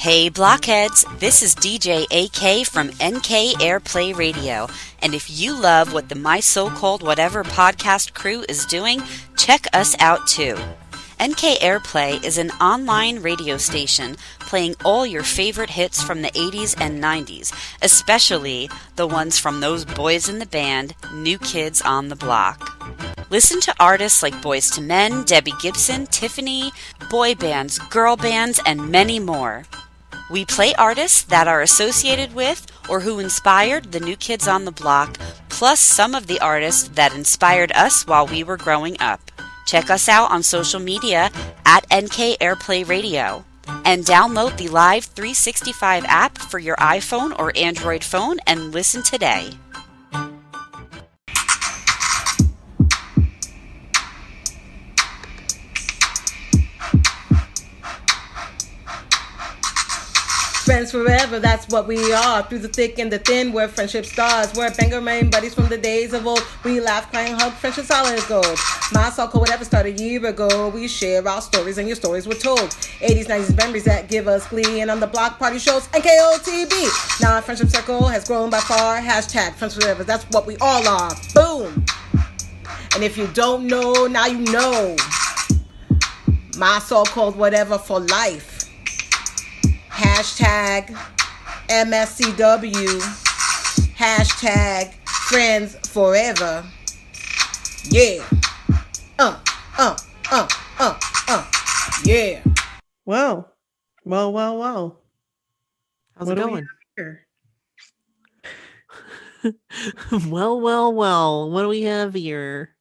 Hey blockheads, this is DJ AK from NK Airplay Radio, and if you love what the My So-Called Whatever podcast crew is doing, check us out too. NK Airplay is an online radio station playing all your favorite hits from the 80s and 90s, especially the ones from those boys in the band, New Kids on the Block. Listen to artists like Boys to Men, Debbie Gibson, Tiffany, boy bands, girl bands, and many more. We play artists that are associated with or who inspired the New Kids on the Block, plus some of the artists that inspired us while we were growing up. Check us out on social media at NK Airplay Radio. And download the Live 365 app for your iPhone or Android phone and listen today. Friends forever, that's what we are. Through the thick and the thin, we're friendship stars. We're banger main buddies from the days of old. We laugh, cry, and hug, friendship solid as gold. My so-called whatever started a year ago. We share our stories and your stories were told. 80s, 90s memories that give us glee. And on the block party shows, NKOTB. Now our friendship circle has grown by far. Hashtag friends forever, that's what we all are. Boom. And if you don't know, now you know. My so-called whatever for life. Hashtag MSCW. Hashtag friends forever. Yeah. Yeah. Well. How's it going? Well. What do we have here?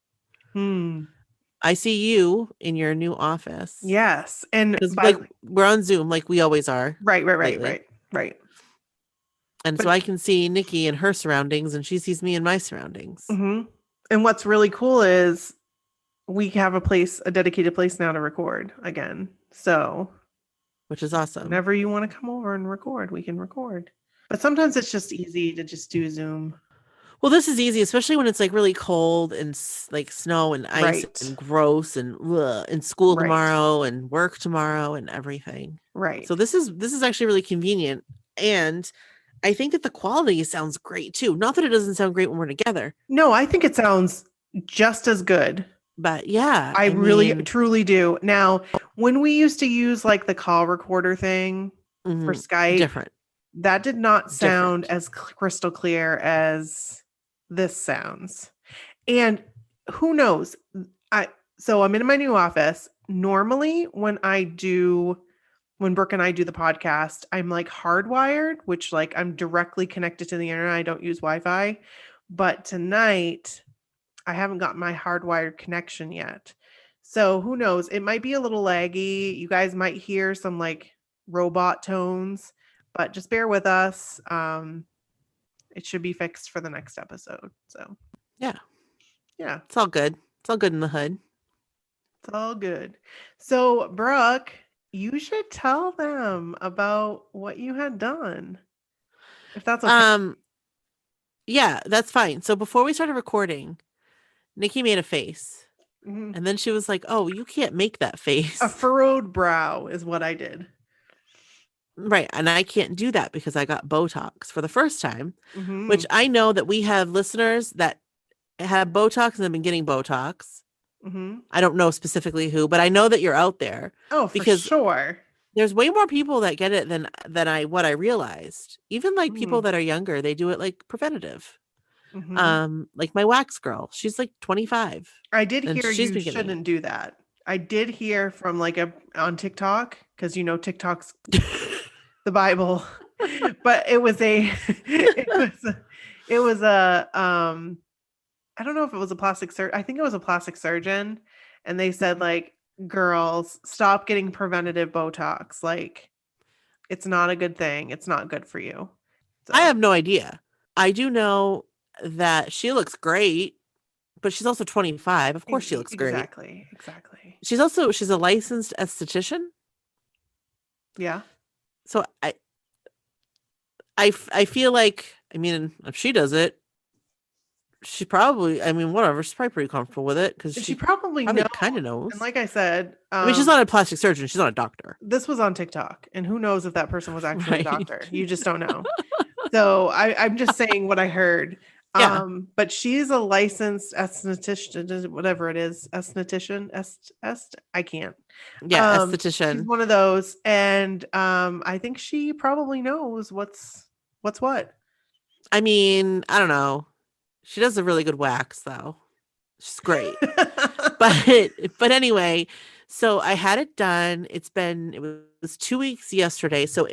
I see you in your new office. Yes. And we're on Zoom like we always are. Right. And so I can see Nikki in her surroundings and she sees me in my surroundings. Mm-hmm. And what's really cool is we have a dedicated place now to record again. So, which is awesome. Whenever you want to come over and record, we can record. But sometimes it's just easy to just do Zoom. Well, this is easy, especially when it's like really cold and like snow and ice and gross and school tomorrow and work tomorrow and everything. Right. So this is actually really convenient. And I think that the quality sounds great too. Not that it doesn't sound great when we're together. No, I think it sounds just as good. But yeah, I really truly do. Now, when we used to use like the call recorder thing for Skype, different. That did not sound as crystal clear as this sounds. And who knows? So I'm in my new office. Normally when Brooke and I do the podcast, I'm like hardwired, which like I'm directly connected to the internet. I don't use Wi-Fi. But tonight I haven't got my hardwired connection yet. So who knows? It might be a little laggy. You guys might hear some like robot tones, but just bear with us. It should be fixed for the next episode. So yeah, it's all good. It's all good in the hood. It's all good. So Brooke, you should tell them about what you had done, if that's okay. Yeah, that's fine. So before we started recording, Nikki made a face, and then she was like, "Oh, you can't make that face." A furrowed brow is what I did. Right. And I can't do that because I got Botox for the first time, which I know that we have listeners that have Botox and have been getting Botox. I don't know specifically who, but I know that you're out there. Oh, for sure. There's way more people that get it than what I realized. Even like people that are younger, they do it like preventative. Like my wax girl, she's like 25. I did hear you shouldn't do that. I did hear from like on TikTok, because you know TikTok's the Bible, but it was a I don't know if it was a plastic surgeon. I think it was a plastic surgeon, and they said like, girls, stop getting preventative Botox. Like, it's not a good thing. It's not good for you. So. I have no idea. I do know that she looks great, but she's also 25. Of course she looks great. Exactly. She's a licensed esthetician. Yeah. So I feel like, I mean, if she does it, She probably, I mean, whatever. She's probably pretty comfortable with it because She probably knows. kind of knows. And like I said, I mean, she's not a plastic surgeon. She's not a doctor. This was on TikTok, and who knows if that person was actually a doctor? You just don't know. So I'm just saying what I heard. Yeah. But she's a licensed esthetician, whatever it is, esthetician, I can't. Yeah, esthetician. She's one of those, and I think she probably knows what's what. I mean, I don't know. She does a really good wax, though. She's great. but anyway, so I had it done. It was 2 weeks yesterday, so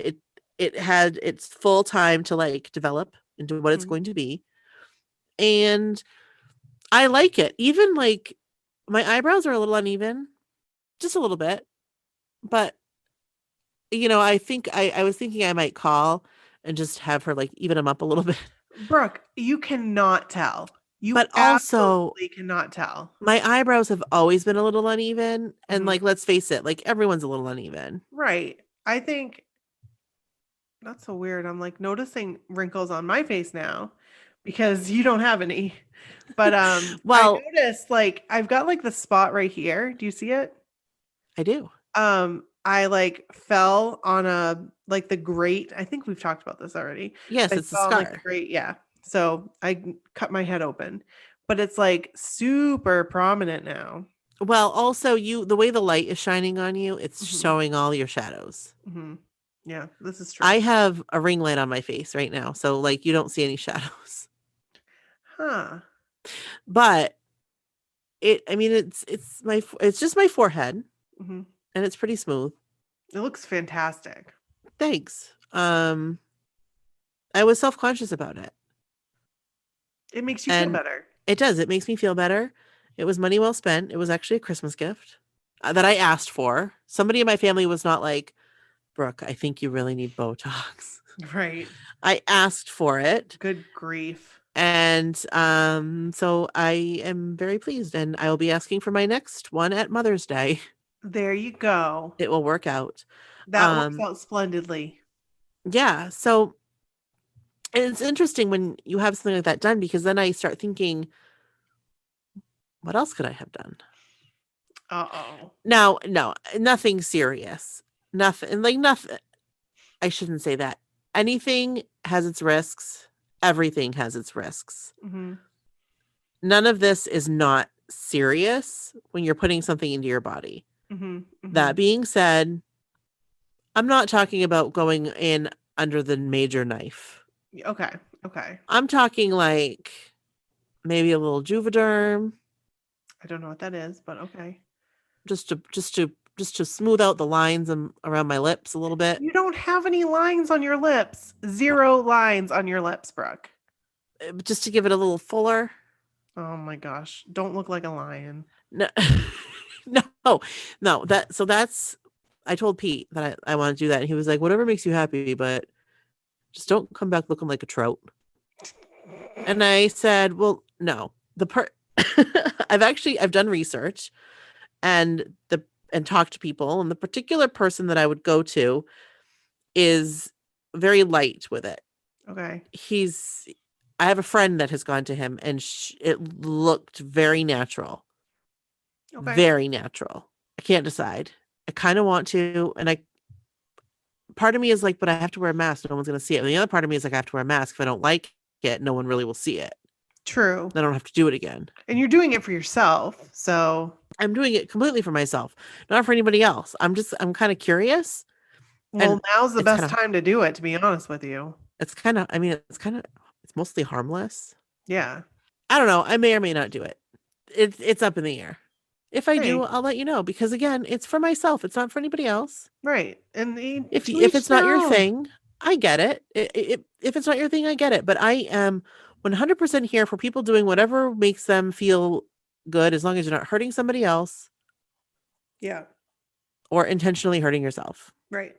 it had its full time to like develop into what it's going to be. And I like it. Even like my eyebrows are a little uneven, just a little bit. But I think I was thinking I might call and just have her like even them up a little bit. Brooke, you cannot tell. But also cannot tell. My eyebrows have always been a little uneven. And like, let's face it, like everyone's a little uneven. Right. I think that's so weird. I'm like noticing wrinkles on my face now because you don't have any. But well, I noticed like I've got like the spot right here. Do you see it? I do. I like fell on the grate. I think we've talked about this already. Yes, it's a scar. Like, grate, yeah. So I cut my head open, but it's like super prominent now. Well, also the way the light is shining on you, it's showing all your shadows. Yeah, this is true. I have a ring light on my face right now, so like you don't see any shadows. Huh. But it's just my forehead, and it's pretty smooth. It looks fantastic. Thanks. I was self-conscious about it. It makes you feel better. It does. It makes me feel better. It was money well spent. It was actually a Christmas gift that I asked for. Somebody in my family was not like, Brooke, I think you really need Botox. Right. I asked for it. Good grief. And so I am very pleased. And I will be asking for my next one at Mother's Day. There you go. It will work out. That works out splendidly. Yeah. So it's interesting when you have something like that done, because then I start thinking, what else could I have done? Uh-oh. No, nothing serious. Nothing. I shouldn't say that. Anything has its risks. Everything has its risks. None of this is not serious when you're putting something into your body. That being said, I'm not talking about going in under the major knife. Okay. I'm talking like maybe a little Juvederm. I don't know what that is, but okay. Just to smooth out the lines around my lips a little bit. You don't have any lines on your lips. 0 lines on your lips, Brooke. Just to give it a little fuller. Oh my gosh. Don't look like a lion. No. No. That's I told Pete that I want to do that, and he was like, whatever makes you happy, but just don't come back looking like a trout. And I said, well, no. I've done research and talked to people, and the particular person that I would go to is very light with it. Okay. I have a friend that has gone to him, and it looked very natural. Okay. Very natural. I can't decide. I kind of want to, and part of me is like, but I have to wear a mask. No one's going to see it. And the other part of me is like, I have to wear a mask. If I don't like it, no one really will see it. True. Then I don't have to do it again. And you're doing it for yourself. So I'm doing it completely for myself, not for anybody else. I'm kind of curious. Well, now's the best time to do it, to be honest with you. It's mostly harmless. Yeah. I don't know. I may or may not do it. It's up in the air. If I do, I'll let you know, because again, it's for myself. It's not for anybody else. Right. And if it's not your thing, I get it. If it's not your thing, I get it. But I am 100% here for people doing whatever makes them feel good, as long as you're not hurting somebody else. Yeah. Or intentionally hurting yourself. Right.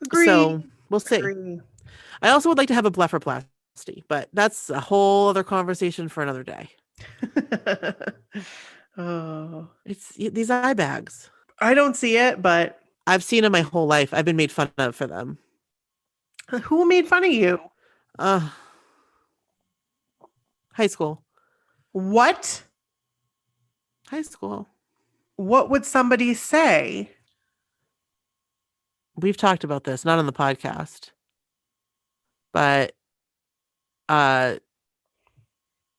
Agree. So we'll see. Agree. I also would like to have a blepharoplasty, but that's a whole other conversation for another day. Oh, it's these eye bags. I don't see it, but I've seen them my whole life. I've been made fun of for them. Who made fun of you? High school. What? High school. What would somebody say? We've talked about this, not on the podcast, but I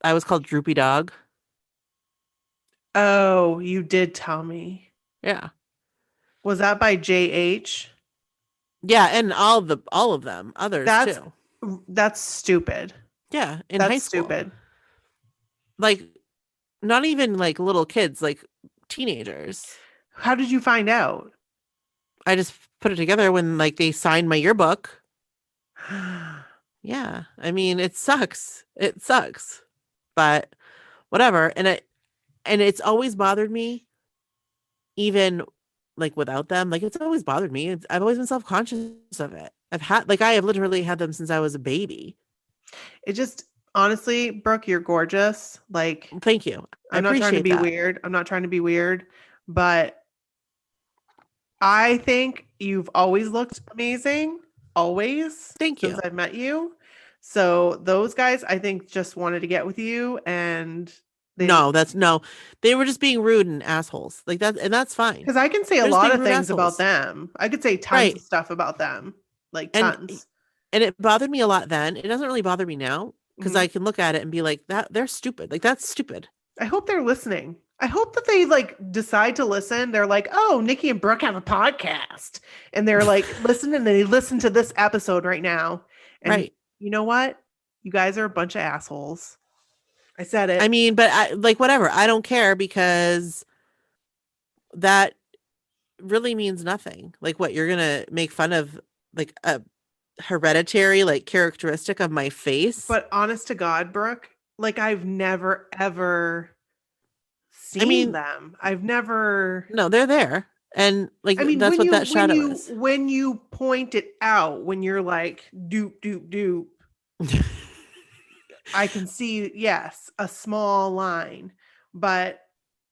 was called Droopy Dog. Oh, you did tell me. Yeah. Was that by JH? Yeah, and all of them, others too. That's stupid. Yeah, in That's high school. stupid. Like, not even like little kids, like teenagers. How did you find out? I just put it together when like they signed my yearbook. Yeah, I mean, it sucks. It sucks, but whatever. And it's always bothered me, even like without them. Like it's always bothered me. I've always been self-conscious of it. I have literally had them since I was a baby. It just, honestly, Brooke, you're gorgeous. Like, thank you. I'm not trying to be weird. I'm not trying to be weird, but I think you've always looked amazing. Always. Thank you. Since I've met you. So those guys, I think, just wanted to get with you, and they were just being rude and assholes like that, and that's fine. Because I can say a lot of things about them. I could say tons of stuff about them, like tons. And it bothered me a lot then. It doesn't really bother me now because I can look at it and be like, that they're stupid. Like that's stupid. I hope they're listening. I hope that they like decide to listen. They're like, oh, Nikki and Brooke have a podcast, and they're like, listen, and they listen to this episode right now. And you know what? You guys are a bunch of assholes. I said it. I mean, but whatever. I don't care because that really means nothing. Like what, you're going to make fun of like a hereditary like characteristic of my face? But honest to God, Brooke, like I've never ever seen them. I've never. No, they're there. And like, that's what that shadow is. When you point it out, when you're like, doop, doop, doop. I can see, yes, a small line, but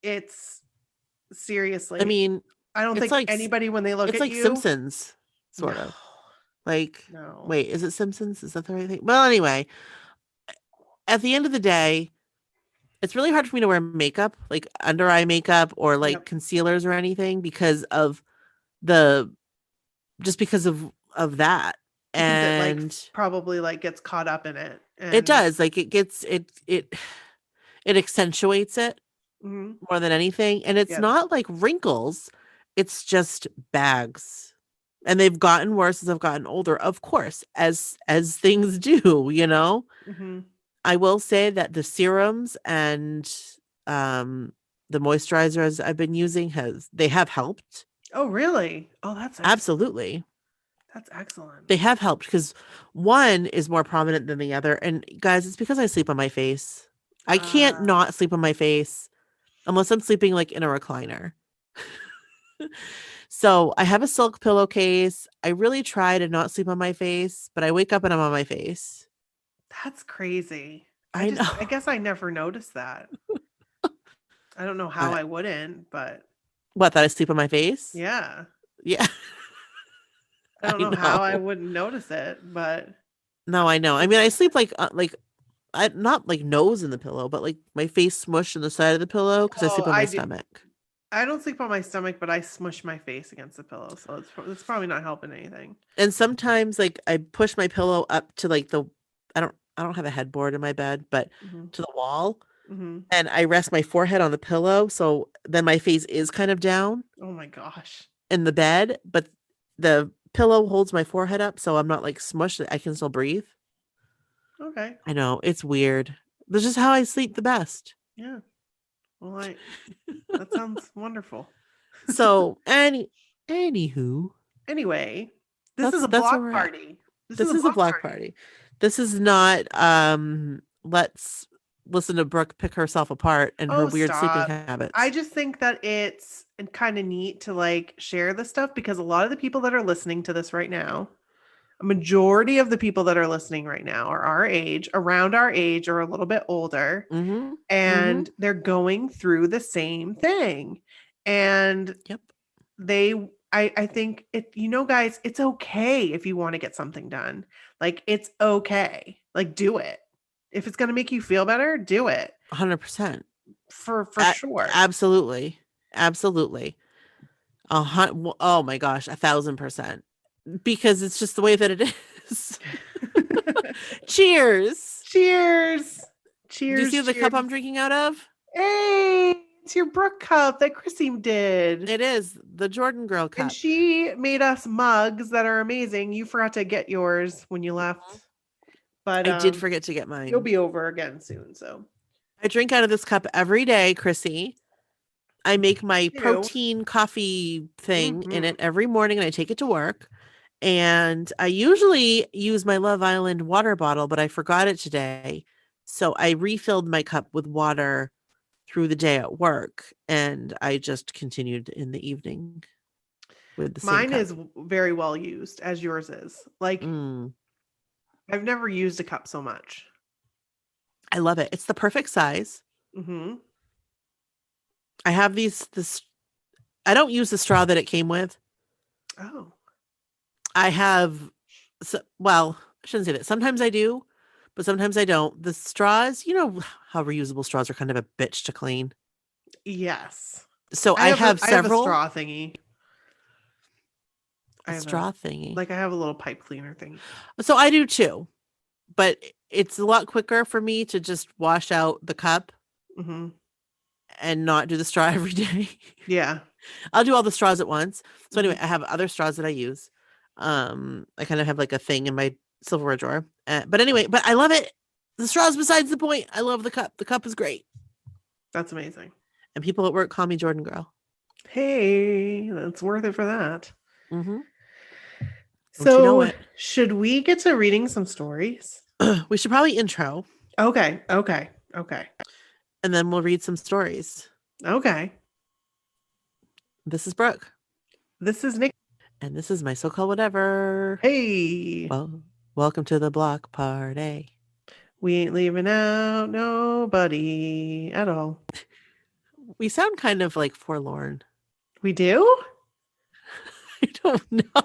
it's seriously. I mean, I don't think like, anybody when they look at you. It's like Simpsons, sort of. Like, wait, is it Simpsons? Is that the right thing? Well, anyway, at the end of the day, it's really hard for me to wear makeup, like under eye makeup or like concealers or anything because of that. And it, like, probably like gets caught up in it. And it does. Like it accentuates it more than anything. And it's not like wrinkles. It's just bags. And they've gotten worse as I've gotten older, of course, as things do, you know. I will say that the serums and the moisturizers I've been using have helped. Oh, really? Oh, that's absolutely. That's excellent. They have helped because one is more prominent than the other. And guys, it's because I sleep on my face. I can't not sleep on my face unless I'm sleeping like in a recliner. So I have a silk pillowcase. I really try to not sleep on my face, but I wake up and I'm on my face. That's crazy. I know. I guess I never noticed that. I don't know how I wouldn't, but. What, that I sleep on my face? Yeah. Yeah. I don't know how I wouldn't notice it, but. No, I know. I mean, I sleep I not like nose in the pillow, but like my face smushed in the side of the pillow because I sleep on my stomach. I don't sleep on my stomach, but I smush my face against the pillow, so it's probably not helping anything. And sometimes, like, I push my pillow up to like I don't have a headboard in my bed, but to the wall, and I rest my forehead on the pillow, so then my face is kind of down. Oh my gosh! In the bed, but the pillow holds my forehead up, so I'm not like smushed. I can still breathe. Okay. I know it's weird. That's just how I sleep the best. Yeah. Well, that sounds wonderful. So, anywho. Anyway, this is a block party. This is a block party. This is not let's listen to Brooke pick herself apart and her weird sleeping habits. I just think that it's kind of neat to like share this stuff because a lot of the people that are listening to this right now, a majority of the people that are listening right now are our age, around our age, or a little bit older. And they're going through the same thing. And I think guys, it's okay if you want to get something done. Like, it's okay. Like, do it. If it's going to make you feel better, do it. 100%. For sure. Absolutely. Oh my gosh, 1,000%. Because it's just the way that it is. Cheers. Cheers. Do you see the cup I'm drinking out of? Hey, it's your Brooke cup that Chrissy did. It is the Jordan Girl cup. And she made us mugs that are amazing. You forgot to get yours when you left. But I did forget to get mine. You'll be over again soon. So I drink out of this cup every day, Chrissy. I make my protein coffee thing in it every morning and I take it to work. And I usually use my Love Island water bottle, but I forgot it today. So I refilled my cup with water through the day at work. And I just continued in the evening with the same Mine cup. is very well used, as yours is. Like, I've never used a cup so much. I love it. It's the perfect size. Mm-hmm. I have I don't use the straw that it came with. Oh. I have, I shouldn't say that. Sometimes I do, but sometimes I don't. The straws, you know how reusable straws are kind of a bitch to clean. Yes. So I have several. I have a straw thingy. Thingy. Like I have a little pipe cleaner thing. So I do too, but it's a lot quicker for me to just wash out the cup and not do the straw every day. Yeah. I'll do all the straws at once. So anyway, I have other straws that I use. I kind of have like a thing in my silverware drawer. But anyway, I love it. The straws besides the point. I love the cup. The cup is great. That's amazing. And people at work call me Jordan Girl. Hey, that's worth it for that. Mm-hmm. So, you know should we get to reading some stories? We should probably intro. Okay. And then we'll read some stories. Okay. This is Brooke. This is Nick. And this is my so-called whatever. Hey. Well, welcome to the block party. We ain't leaving out nobody at all. We sound kind of like forlorn. We do? I don't know.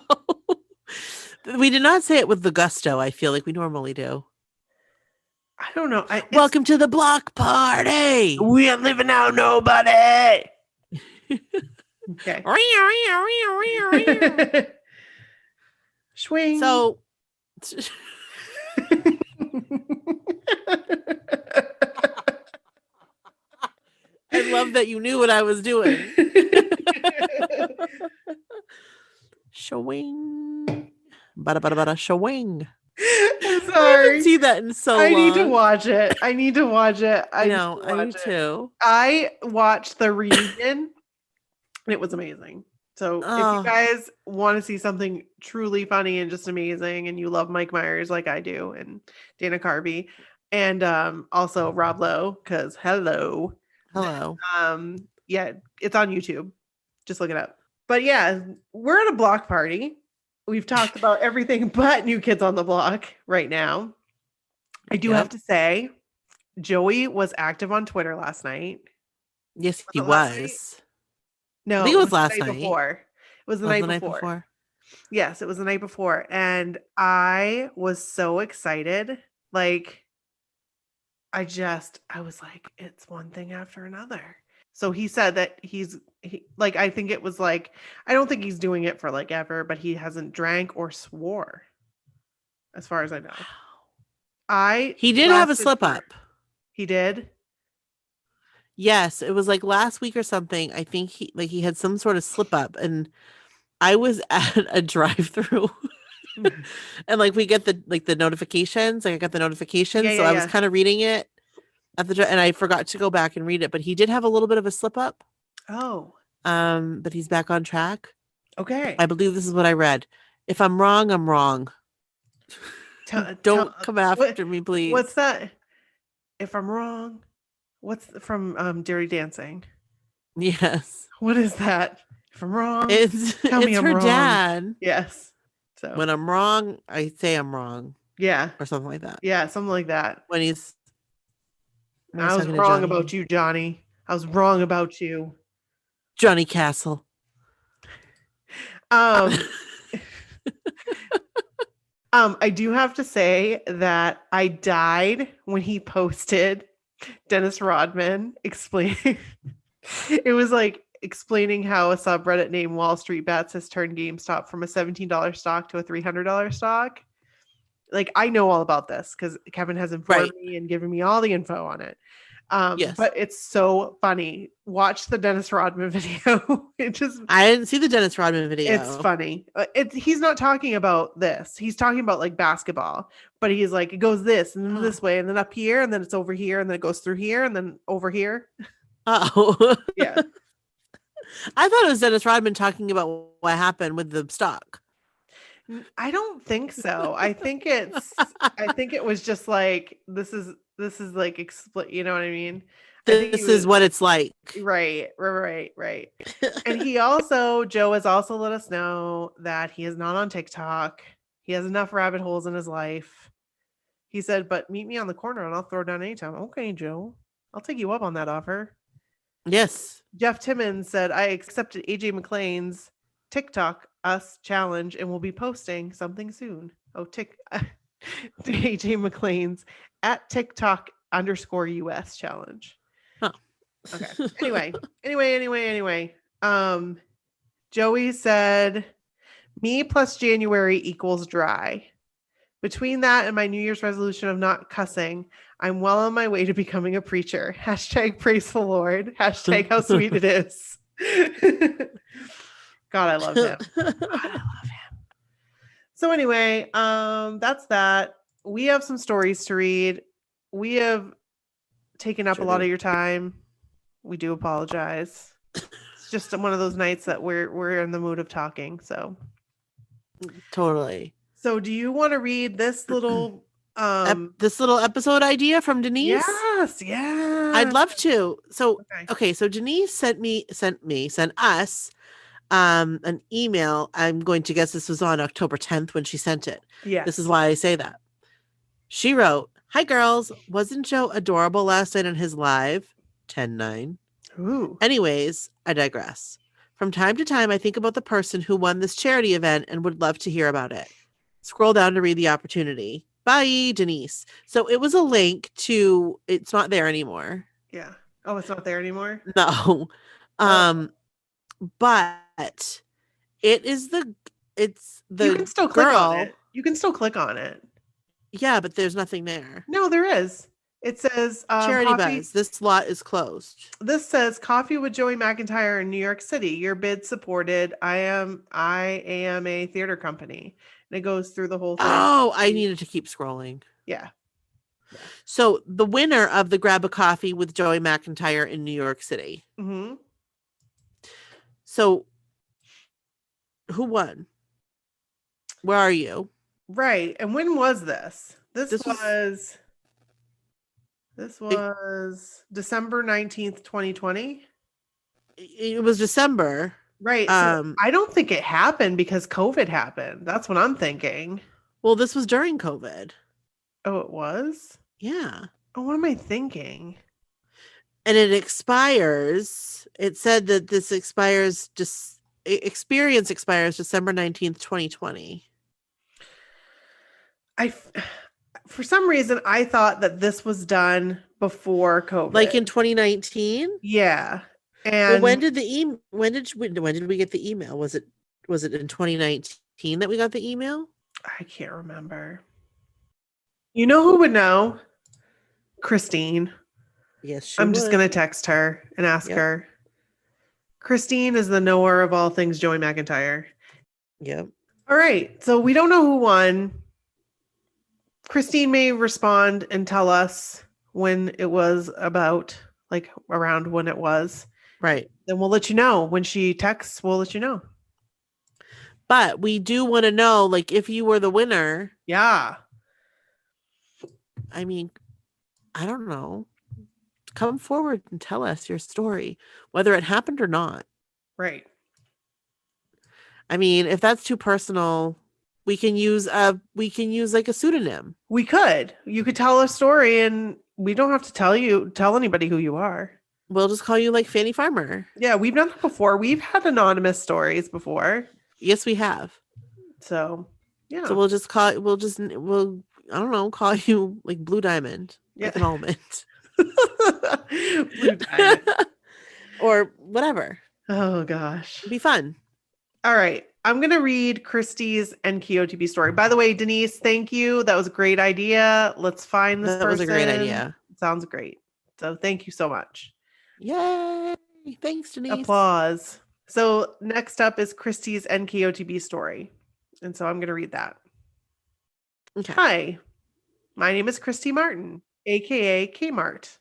We did not say it with the gusto I feel like we normally do. I don't know. Welcome to the block party. We ain't leaving out nobody. Okay. Swing. So I love that you knew what I was doing. Showing. Bada showing. I'm sorry. I didn't see that in so long. I need to watch it. I need too. I watched the reunion and it was amazing. So if you guys want to see something truly funny and just amazing and you love Mike Myers like I do and Dana Carvey and also Rob Lowe, because hello. Yeah, it's on YouTube. Just look it up. But yeah, we're at a block party. We've talked about everything but New Kids on the Block right now. I do have to say, Joey was active on Twitter last night. Yes, he was. No, I think it was last night. Before. It was the night before. Yes, it was the night before. And I was so excited. Like, I was like, it's one thing after another. So he said that I think it was like, I don't think he's doing it for like ever, but he hasn't drank or swore as far as I know. He did have a slip up. He did? Yes, it was like last week or something. I think he had some sort of slip up and I was at a drive-through and like we get the notifications. Like I got the notifications. I was kind of reading it at and I forgot to go back and read it, but he did have a little bit of a slip up. Oh. But he's back on track. Okay. I believe this is what I read. If I'm wrong, I'm wrong. Don't come after me, please. What's that? If I'm wrong. What's from Dirty Dancing? Yes. What is that? If I'm wrong, tell me I'm her wrong. Dad. Yes. So when I'm wrong, I say I'm wrong. Yeah. Or something like that. Yeah, something like that. When he's I was wrong about you, Johnny. I was wrong about you. Johnny Castle. I do have to say that I died when he posted Dennis Rodman explaining. It was like explaining how a subreddit named Wall Street Bets has turned GameStop from a $17 stock to a $300 stock. Like, I know all about this because Kevin has informed me and given me all the info on it. Yes. But it's so funny. Watch the Dennis Rodman video. I didn't see the Dennis Rodman video. It's funny. He's not talking about this. He's talking about like basketball, but he's like, it goes this and then this way and then up here and then it's over here and then it goes through here and then over here. Oh, yeah. I thought it was Dennis Rodman talking about what happened with the stock. I don't think so. I think it was just like, this is like, you know what I mean? This is what it's like. Right. And Joe has also let us know that he is not on TikTok. He has enough rabbit holes in his life. He said, but meet me on the corner and I'll throw down anytime. Okay, Joe, I'll take you up on that offer. Yes. Jeff Timmons said, I accepted AJ McLean's TikTok us challenge and will be posting something soon. Oh, AJ McLean's at TikTok _US challenge. Huh. Okay. Anyway. Joey said, me plus January equals dry. Between that and my New Year's resolution of not cussing, I'm well on my way to becoming a preacher. # praise the Lord. # how sweet it is. God, I love him. So anyway, that's that. We have some stories to read. We have taken up a lot of your time. We do apologize. It's just one of those nights that we're in the mood of talking. So totally. So do you want to read this little episode idea from Denise? Yes, yeah. I'd love to. So okay, so Denise sent us an email. I'm going to guess this was on October 10th when she sent it. Yeah. This is why I say that. She wrote, "Hi girls, wasn't Joe adorable last night on his live? 10-9. Ooh. Anyways, I digress. From time to time, I think about the person who won this charity event and would love to hear about it. Scroll down to read the opportunity. Bye, Denise." So it was a link to, it's not there anymore. Yeah. Oh, it's not there anymore? No. But it's the you can still click on it. You can still click on it. Yeah, but there's nothing there. No, there is. It says charity buzz. This lot is closed. This says coffee with Joey McIntyre in New York City. Your bid supported. I am a theater company. And it goes through the whole thing. Oh, I needed to keep scrolling. Yeah. So the winner of the Grab a Coffee with Joey McIntyre in New York City. Mm-hmm. So who won? Where are you? Right. And when was this? This was December 19th, 2020. It was December. Right. So I don't think it happened because COVID happened. That's what I'm thinking. Well, this was during COVID. Oh, it was? Yeah. Oh, what am I thinking? And it expires. It said that this expires experience expires December 19th, 2020. For some reason, I thought that this was done before COVID. Like in 2019? Yeah. And when did we get the email? Was it in 2019 that we got the email? I can't remember. You know who would know? Christine. Yes, I'm just going to text her and ask her. Christine is the knower of all things Joey McIntyre. Yep. All right. So we don't know who won. Christine may respond and tell us when it was about, like around when it was. Right. Then we'll let you know. When she texts, we'll let you know. But we do want to know, like, if you were the winner. Yeah. I mean, I don't know. Come forward and tell us your story, whether it happened or not. Right. I mean, if that's too personal, we can use like a pseudonym. We could. You could tell a story and we don't have to tell anybody who you are. We'll just call you like Fanny Farmer. Yeah, we've done that before. We've had anonymous stories before. Yes, we have. So, Yeah. So we'll I don't know, call you like Blue Diamond, like an almond. Blue Diamond. Or whatever. Oh gosh. It'd be fun. All right. I'm going to read Kristy's NKOTB story. By the way, Denise, thank you. That was a great idea. Let's find this person. That was a great idea. Sounds great. So thank you so much. Yay. Thanks, Denise. Applause. So next up is Kristy's NKOTB story. And so I'm going to read that. Okay. Hi, my name is Kristy Martin, aka Kmart.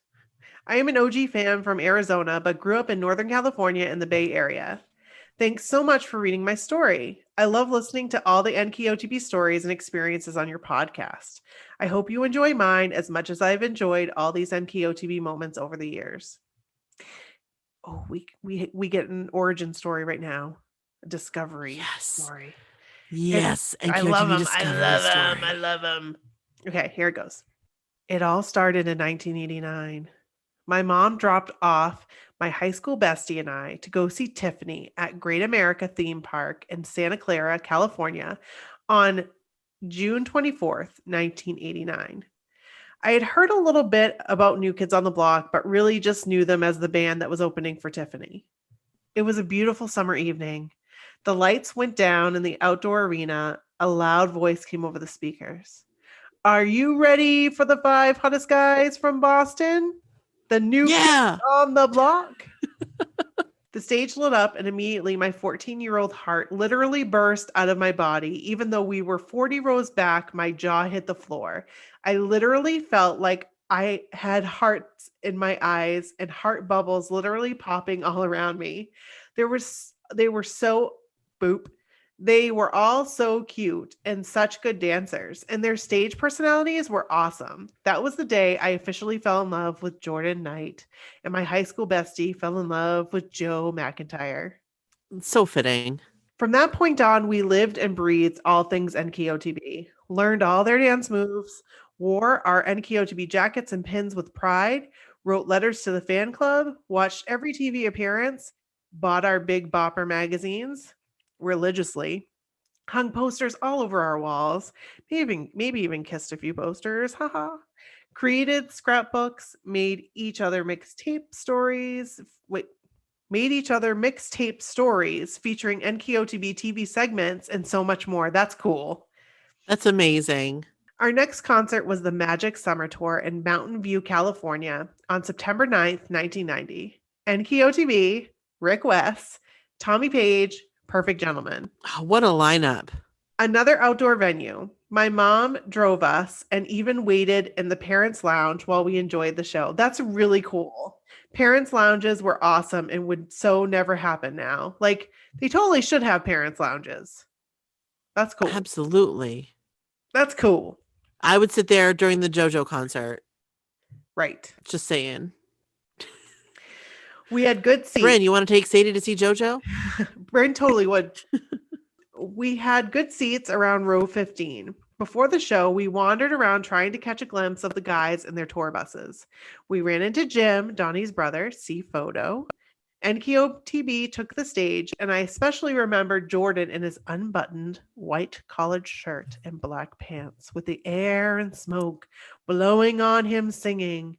I am an OG fan from Arizona, but grew up in Northern California in the Bay Area. Thanks so much for reading my story. I love listening to all the NKOTB stories and experiences on your podcast. I hope you enjoy mine as much as I've enjoyed all these NKOTB moments over the years. Oh, we get an origin story right now. A discovery story. Yes. I love him. I love him. Okay, here it goes. It all started in 1989. My mom dropped off my high school bestie and I to go see Tiffany at Great America Theme Park in Santa Clara, California on June 24th, 1989. I had heard a little bit about New Kids on the Block, but really just knew them as the band that was opening for Tiffany. It was a beautiful summer evening. The lights went down in the outdoor arena. A loud voice came over the speakers. Are you ready for the 5 hottest guys from Boston? The New Kids on the Block? The stage lit up, and immediately my 14-year-old heart literally burst out of my body. Even though we were 40 rows back, my jaw hit the floor. I literally felt like I had hearts in my eyes and heart bubbles literally popping all around me. They were so boop. They were all so cute and such good dancers, and their stage personalities were awesome. That was the day I officially fell in love with Jordan Knight, and my high school bestie fell in love with Joe McIntyre. So fitting. From that point on, we lived and breathed all things NKOTB, learned all their dance moves, wore our NKOTB jackets and pins with pride, wrote letters to the fan club, watched every TV appearance, bought our Big Bopper magazines religiously, hung posters all over our walls, maybe even kissed a few posters, haha. Created scrapbooks, made each other mixtape stories featuring NKOTB TV segments and so much more. That's cool. That's amazing. Our next concert was the Magic Summer Tour in Mountain View, California on September 9th, 1990. NKOTB, Rick West, Tommy Page, Perfect Gentleman. Oh, what a lineup. Another outdoor venue. My mom drove us and even waited in the parents' lounge while we enjoyed the show. That's really cool. Parents' lounges were awesome and would so never happen now. Like, they totally should have parents' lounges. That's cool. Absolutely. That's cool. I would sit there during the JoJo concert. Right. Just saying. We had good seats. Bryn, you want to take Sadie to see JoJo? Bryn totally would. We had good seats around row 15. Before the show, we wandered around trying to catch a glimpse of the guys in their tour buses. We ran into Jim, Donnie's brother, see photo. NKOTB took the stage, and I especially remember Jordan in his unbuttoned white collared shirt and black pants with the air and smoke blowing on him singing,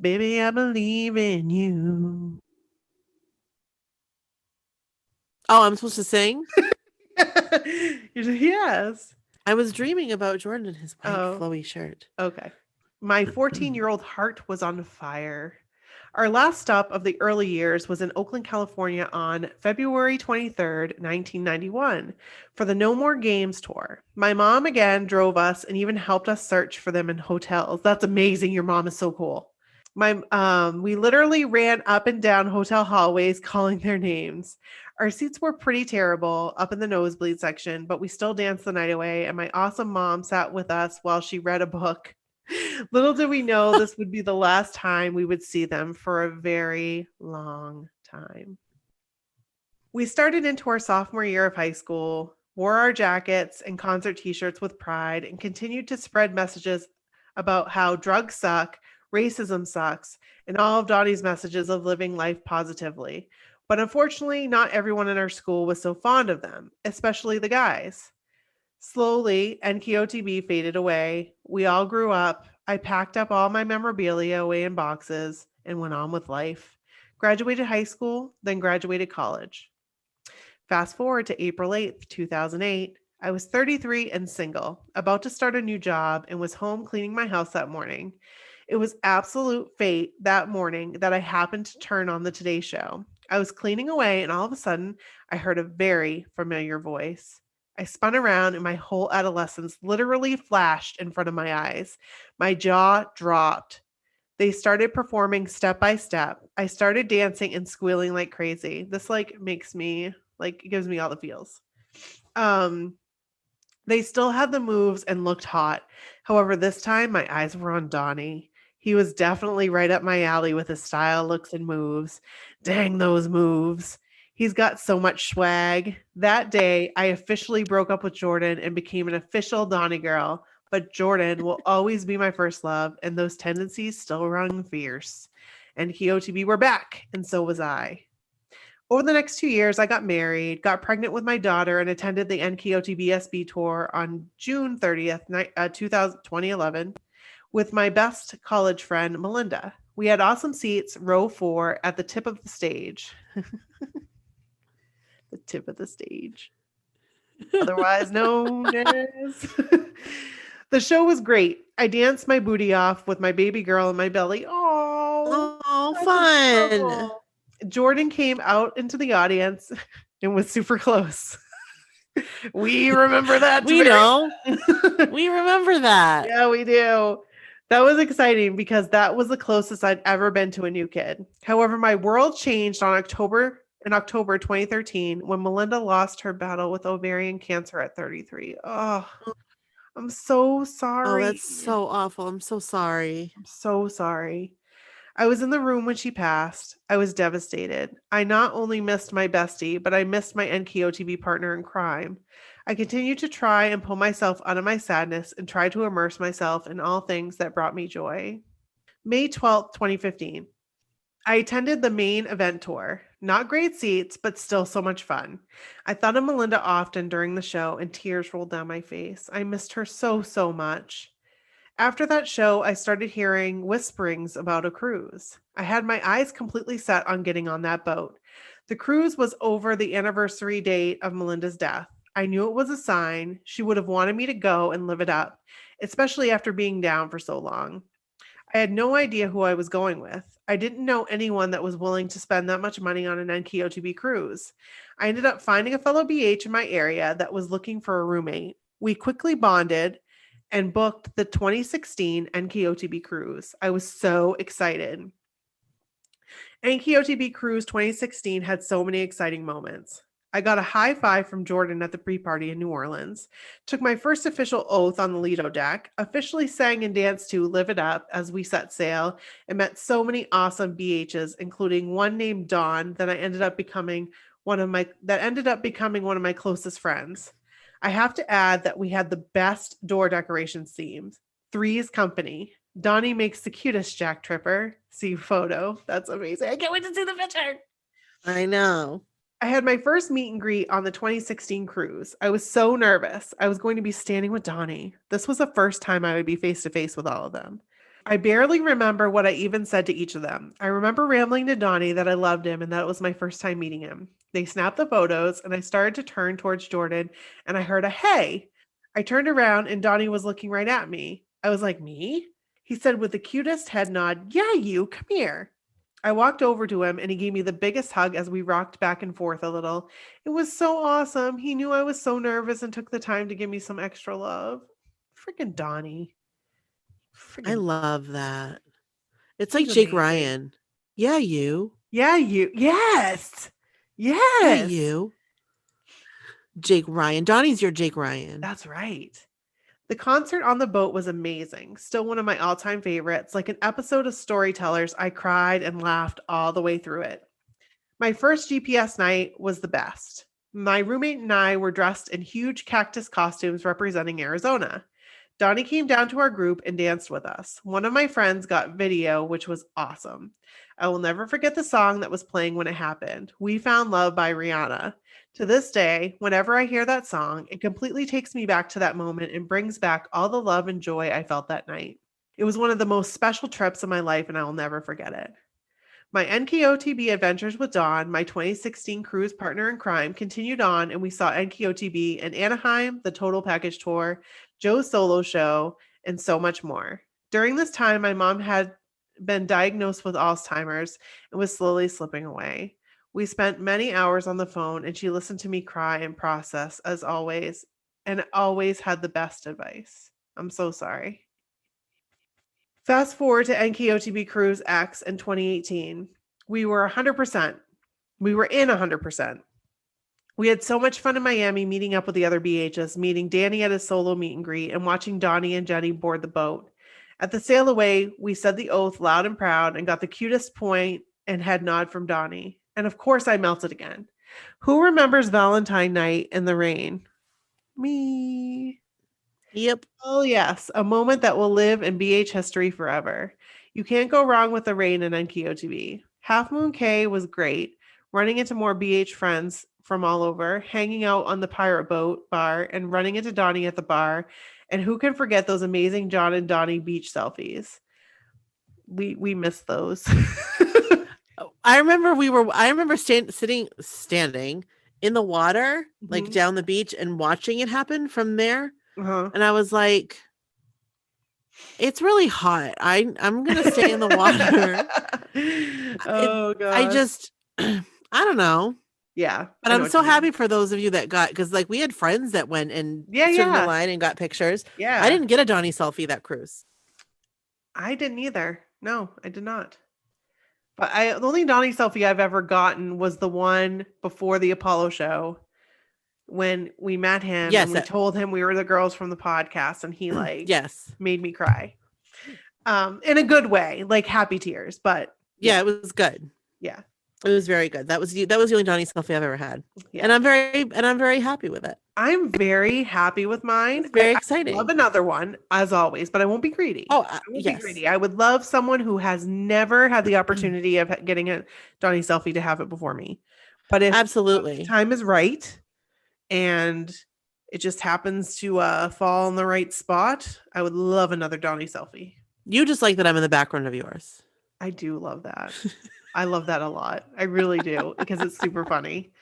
"Baby, I believe in you." Oh, I'm supposed to sing? Yes. I was dreaming about Jordan in his white flowy shirt. Okay. My 14-year-old heart was on fire. Our last stop of the early years was in Oakland, California on February 23rd, 1991 for the No More Games tour. My mom again drove us and even helped us search for them in hotels. That's amazing. Your mom is so cool. We literally ran up and down hotel hallways calling their names. Our seats were pretty terrible up in the nosebleed section, but we still danced the night away, and my awesome mom sat with us while she read a book. Little did we know this would be the last time we would see them for a very long time. We started into our sophomore year of high school, wore our jackets and concert t-shirts with pride, and continued to spread messages about how drugs suck, racism sucks, and all of Donnie's messages of living life positively. But unfortunately, not everyone in our school was so fond of them, especially the guys. Slowly, NKOTB faded away. We all grew up. I packed up all my memorabilia away in boxes and went on with life. Graduated high school, then graduated college. Fast forward to April 8th, 2008. I was 33 and single, about to start a new job, and was home cleaning my house that morning. It was absolute fate that morning that I happened to turn on the Today Show. I was cleaning away, and all of a sudden, I heard a very familiar voice. I spun around, and my whole adolescence literally flashed in front of my eyes. My jaw dropped. They started performing step by step. I started dancing and squealing like crazy. This makes me it gives me all the feels. They still had the moves and looked hot. However, this time my eyes were on Donnie. He was definitely right up my alley with his style, looks, and moves. Dang those moves. He's got so much swag. That day, I officially broke up with Jordan and became an official Donnie girl. But Jordan will always be my first love, and those tendencies still run fierce. And KOTB were back, and so was I. Over the next 2 years, I got married, got pregnant with my daughter, and attended the NKOTB SB tour on June 30th, 2011, with my best college friend, Melinda. We had awesome seats, row 4, at the tip of the stage. The tip of the stage. Otherwise known as... The show was great. I danced my booty off with my baby girl in my belly. Oh, fun. Jordan came out into the audience and was super close. We remember that. We know. We remember that. Yeah, we do. That was exciting because that was the closest I'd ever been to a new kid. However, my world changed in October 2013 when Melinda lost her battle with ovarian cancer at 33. Oh, I'm so sorry. Oh, that's so awful. I'm so sorry. I'm so sorry. I was in the room when she passed. I was devastated. I not only missed my bestie, but I missed my NKOTB partner in crime. I continued to try and pull myself out of my sadness and try to immerse myself in all things that brought me joy. May 12th, 2015. I attended the main event tour. Not great seats, but still so much fun. I thought of Melinda often during the show and tears rolled down my face. I missed her so, so much. After that show, I started hearing whisperings about a cruise. I had my eyes completely set on getting on that boat. The cruise was over the anniversary date of Melinda's death. I knew it was a sign. She would have wanted me to go and live it up, especially after being down for so long. I had no idea who I was going with. I didn't know anyone that was willing to spend that much money on an NKOTB cruise. I ended up finding a fellow BH in my area that was looking for a roommate. We quickly bonded and booked the 2016 NKOTB cruise. I was so excited. NKOTB Cruise 2016 had so many exciting moments. I got a high five from Jordan at the pre-party in New Orleans, took my first official oath on the Lido deck, officially sang and danced to Live It Up as we set sail, and met so many awesome BHs, including one named Dawn that ended up becoming one of my closest friends. I have to add that we had the best door decorations themes. Three's Company. Donnie makes the cutest Jack Tripper. See photo. That's amazing. I can't wait to see the picture. I know. I had my first meet and greet on the 2016 cruise. I was so nervous. I was going to be standing with Donnie. This was the first time I would be face to face with all of them. I barely remember what I even said to each of them. I remember rambling to Donnie that I loved him and that it was my first time meeting him. They snapped the photos and I started to turn towards Jordan and I heard a hey. I turned around and Donnie was looking right at me. I was like, me? He said with the cutest head nod, yeah, you, come here. I walked over to him and he gave me the biggest hug as we rocked back and forth a little. It was so awesome. He knew I was so nervous and took the time to give me some extra love. Freaking Donnie. I love that. It's like Jake Ryan. Yeah, you. Yeah, you. Yes. Yes. Yeah, you. Jake Ryan. Donnie's your Jake Ryan. That's right. The concert on the boat was amazing. Still one of my all-time favorites. Like an episode of Storytellers, I cried and laughed all the way through it. My first GPS night was the best. My roommate and I were dressed in huge cactus costumes representing Arizona. Donnie came down to our group and danced with us. One of my friends got video, which was awesome. I will never forget the song that was playing when it happened. We Found Love by Rihanna. To this day, whenever I hear that song, it completely takes me back to that moment and brings back all the love and joy I felt that night. It was one of the most special trips of my life, and I will never forget it. My NKOTB adventures with Dawn, my 2016 cruise partner in crime, continued on, and we saw NKOTB in Anaheim, the Total Package Tour, Joe's solo show, and so much more. During this time, my mom had been diagnosed with Alzheimer's and was slowly slipping away. We spent many hours on the phone, and she listened to me cry and process, as always, and always had the best advice. I'm so sorry. Fast forward to NKOTB Cruise X in 2018. We were 100%. We were in 100%. We had so much fun in Miami meeting up with the other BHs, meeting Danny at his solo meet and greet, and watching Donnie and Jenny board the boat. At the sail away, we said the oath loud and proud and got the cutest point and head nod from Donnie. And of course, I melted again. Who remembers Valentine night in the rain? Me. Yep. Oh, yes. A moment that will live in BH history forever. You can't go wrong with the rain in NKOTB. Half Moon K was great. Running into more BH friends from all over, hanging out on the pirate boat bar, and running into Donnie at the bar. And who can forget those amazing John and Donnie beach selfies? We missed those. I remember standing in the water, like down the beach, and watching it happen from there. And I was like, it's really hot. I'm gonna stay in the water. God. I don't know. Yeah. But I'm so happy for those of you that got, because like we had friends that went and stood in the line and got pictures. Yeah. I didn't get a Donnie selfie that cruise. I didn't either. No, I did not. But the only Donnie selfie I've ever gotten was the one before the Apollo show when we met him and we told him we were the girls from the podcast, and he made me cry. In a good way, like happy tears, but yeah, it was good. Yeah. It was very good. That was the only Donnie selfie I've ever had. Yeah. And I'm very happy with it. I'm very happy with mine. It's very exciting. I love another one, as always, but I won't be greedy. Oh, I won't be greedy. I would love someone who has never had the opportunity of getting a Donnie selfie to have it before me. But if absolutely time is right and it just happens to fall in the right spot, I would love another Donnie selfie. You just like that I'm in the background of yours. I do love that. I love that a lot. I really do, because it's super funny.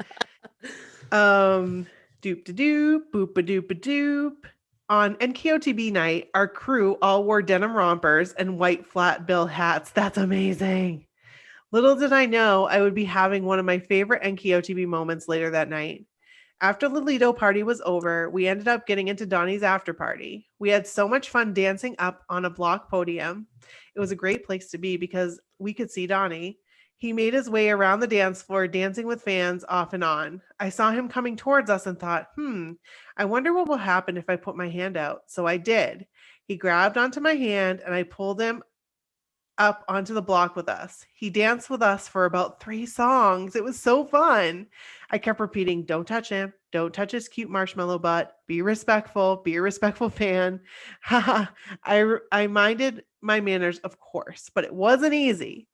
Doop da doop, boop a doop a doop. On NKOTB night, our crew all wore denim rompers and white flat bill hats. That's amazing. Little did I know I would be having one of my favorite NKOTB moments later that night. After the Lido party was over, we ended up getting into Donnie's after party. We had so much fun dancing up on a block podium. It was a great place to be because we could see Donnie. He made his way around the dance floor, dancing with fans off and on. I saw him coming towards us and thought, I wonder what will happen if I put my hand out. So I did. He grabbed onto my hand and I pulled him up onto the block with us. He danced with us for about 3 songs. It was so fun. I kept repeating, don't touch him. Don't touch his cute marshmallow butt. Be respectful. Be a respectful fan. I minded my manners, of course, but it wasn't easy.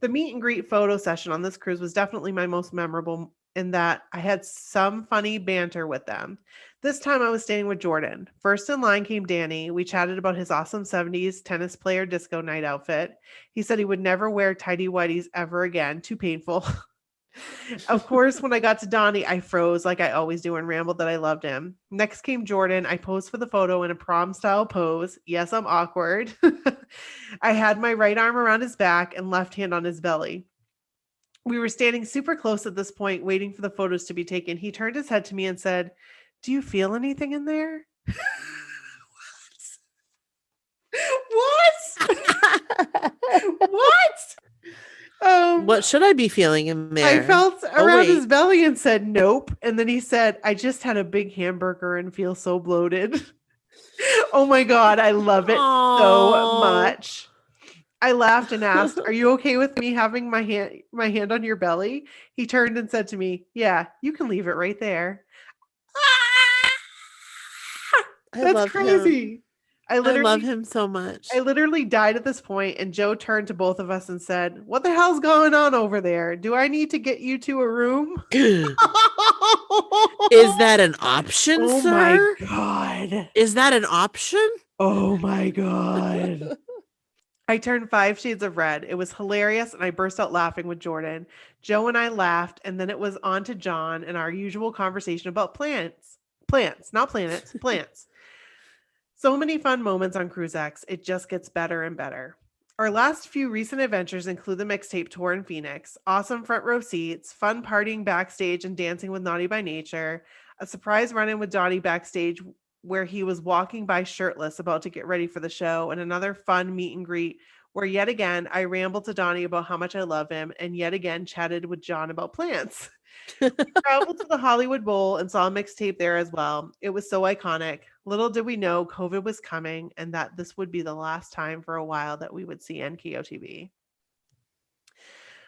The meet and greet photo session on this cruise was definitely my most memorable in that I had some funny banter with them. This time I was staying with Jordan. First in line came Danny. We chatted about his awesome 70s tennis player disco night outfit. He said he would never wear tidy whities ever again. Too painful. Of course, when I got to Donnie, I froze like I always do and rambled that I loved him. Next came Jordan. I posed for the photo in a prom-style pose. Yes, I'm awkward. I had my right arm around his back and left hand on his belly. We were standing super close at this point, waiting for the photos to be taken. He turned his head to me and said, "Do you feel anything in there?" What? What? What should I be feeling in there? I felt around his belly and said, nope. And then he said, I just had a big hamburger and feel so bloated. Oh my God. I love it so much. I laughed and asked, are you okay with me having my hand on your belly? He turned and said to me, yeah, you can leave it right there. That's crazy. Him. I love him so much. I literally died at this point, and Joe turned to both of us and said, "What the hell's going on over there? Do I need to get you to a room?" Is that an option, oh sir? My God. Is that an option? Oh my God. I turned 5 shades of red. It was hilarious, and I burst out laughing with Jordan. Joe and I laughed, and then it was on to John and our usual conversation about plants. Plants, not planets, plants. So many fun moments on Cruise X. It just gets better and better. Our last few recent adventures include the mixtape tour in Phoenix, awesome front row seats, fun partying backstage and dancing with Naughty by Nature, a surprise run-in with Donnie backstage where he was walking by shirtless about to get ready for the show, and another fun meet and greet where yet again I rambled to Donnie about how much I love him and yet again chatted with John about plants. We traveled to the Hollywood Bowl and saw a mixtape there as well. It was so iconic. Little did we know COVID was coming and that this would be the last time for a while that we would see NKOTB.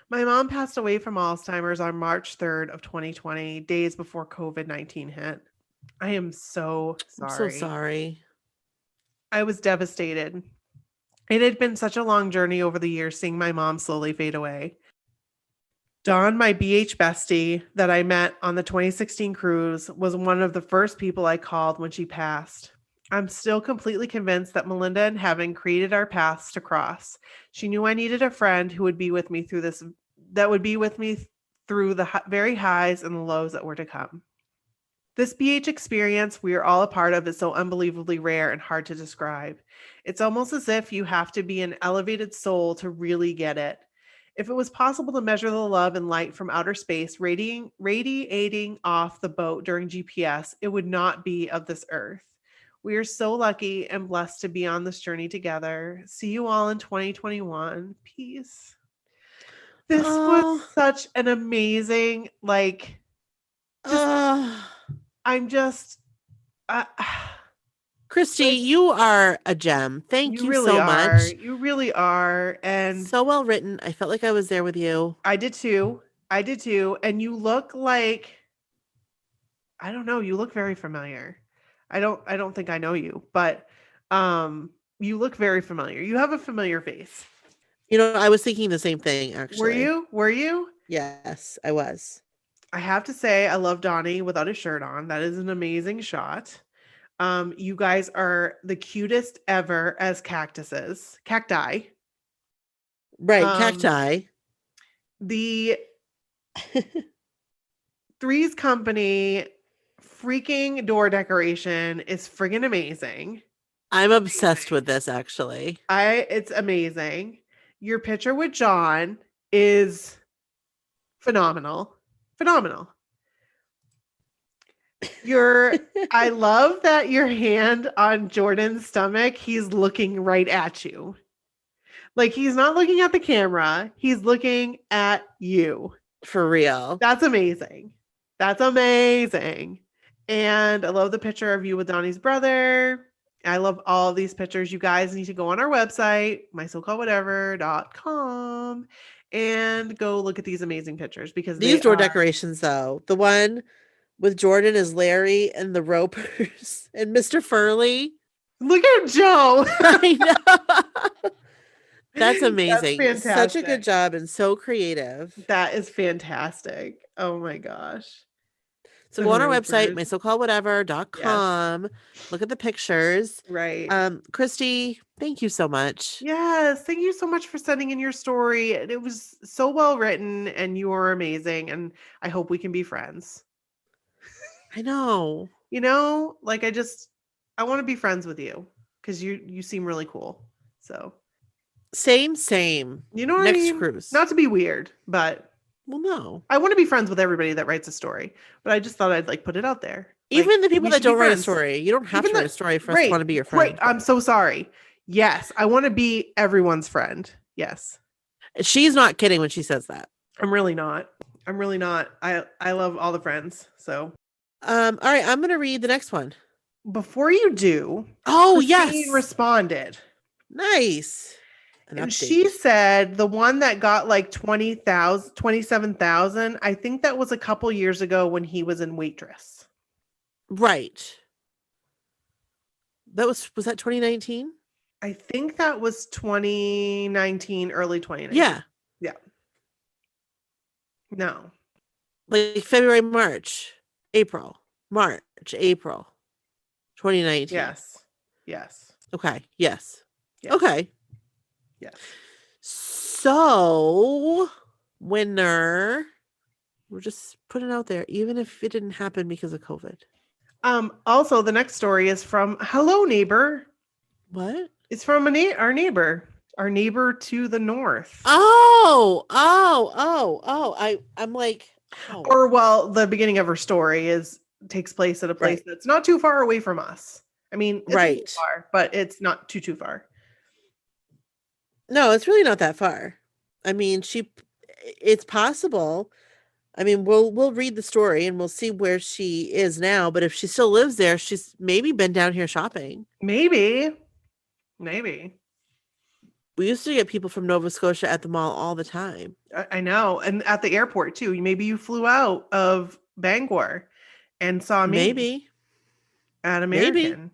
My mom passed away from Alzheimer's on March 3rd of 2020, days before COVID-19 hit. I am so sorry. I'm so sorry. I was devastated. It had been such a long journey over the years seeing my mom slowly fade away. Dawn, my BH bestie that I met on the 2016 cruise, was one of the first people I called when she passed. I'm still completely convinced that Melinda and Heaven created our paths to cross. She knew I needed a friend who would be with me through this, that would be with me through the very highs and the lows that were to come. This BH experience we are all a part of is so unbelievably rare and hard to describe. It's almost as if you have to be an elevated soul to really get it. If it was possible to measure the love and light from outer space radiating off the boat during GPS, it would not be of this earth. We are so lucky and blessed to be on this journey together. See you all in 2021. Peace. This was such an amazing, I'm just... Kristy, you are a gem. Thank you really so much. You really are. And so well written. I felt like I was there with you. I did too. And you look like, I don't know, you look very familiar. I don't think I know you, but you look very familiar. You have a familiar face. You know, I was thinking the same thing, actually. Were you? Yes, I was. I have to say, I love Donnie without his shirt on. That is an amazing shot. You guys are the cutest ever as cacti. Right, cacti. The Three's Company freaking door decoration is friggin' amazing. I'm obsessed with this, actually. It's amazing. Your picture with John is phenomenal. I love that your hand on Jordan's stomach, he's looking right at you. Like, he's not looking at the camera, he's looking at you. For real. That's amazing. And I love the picture of you with Donnie's brother. I love all of these pictures. You guys need to go on our website, mysocalledwhatever.com, and go look at these amazing pictures because these door decorations, though, the one with Jordan as Larry and the ropers and Mr. Furley. Look at Joe. I know. That's amazing. That's such a good job and so creative. That is fantastic. Oh my gosh. So go on our website, mysocalledwhatever.com. Yes. Look at the pictures. Right. Kristy, thank you so much. Yes. Thank you so much for sending in your story. It was so well written and you are amazing. And I hope we can be friends. I know. You know, like I want to be friends with you because you seem really cool. So same. You know what Next I mean? Cruise. Not to be weird, but well, no. I want to be friends with everybody that writes a story, but I just thought I'd put it out there. Even the people that don't write a story. You don't have to write a story for us to want to be your friend. Right. I'm so sorry. Yes. I want to be everyone's friend. Yes. She's not kidding when she says that. I'm really not. I love all the friends. So. All right. I'm going to read the next one. Before you do. Oh, Christine yes. responded. Nice. And she said the one that got 27,000, I think that was a couple years ago when he was in Waitress. Right. was that 2019? I think that was 2019, early 2019. Yeah. Yeah. No. Like February, April, 2019. Yes. Yes. Okay. Yes. Yes. Okay. Yes. So, winner, we're just putting it out there, even if it didn't happen because of COVID. Also, the next story is from Hello Neighbor. What? It's from our neighbor to the north. I'm like, oh. Or well, the beginning of her story takes place at a place that's not too far away from us. I mean, it's right. too far, but it's not too far. No, it's really not that far. I mean, it's possible. I mean, we'll read the story and we'll see where she is now. But if she still lives there, she's maybe been down here shopping. Maybe. We used to get people from Nova Scotia at the mall all the time. I know. And at the airport too. Maybe you flew out of Bangor and saw me. Maybe. At American.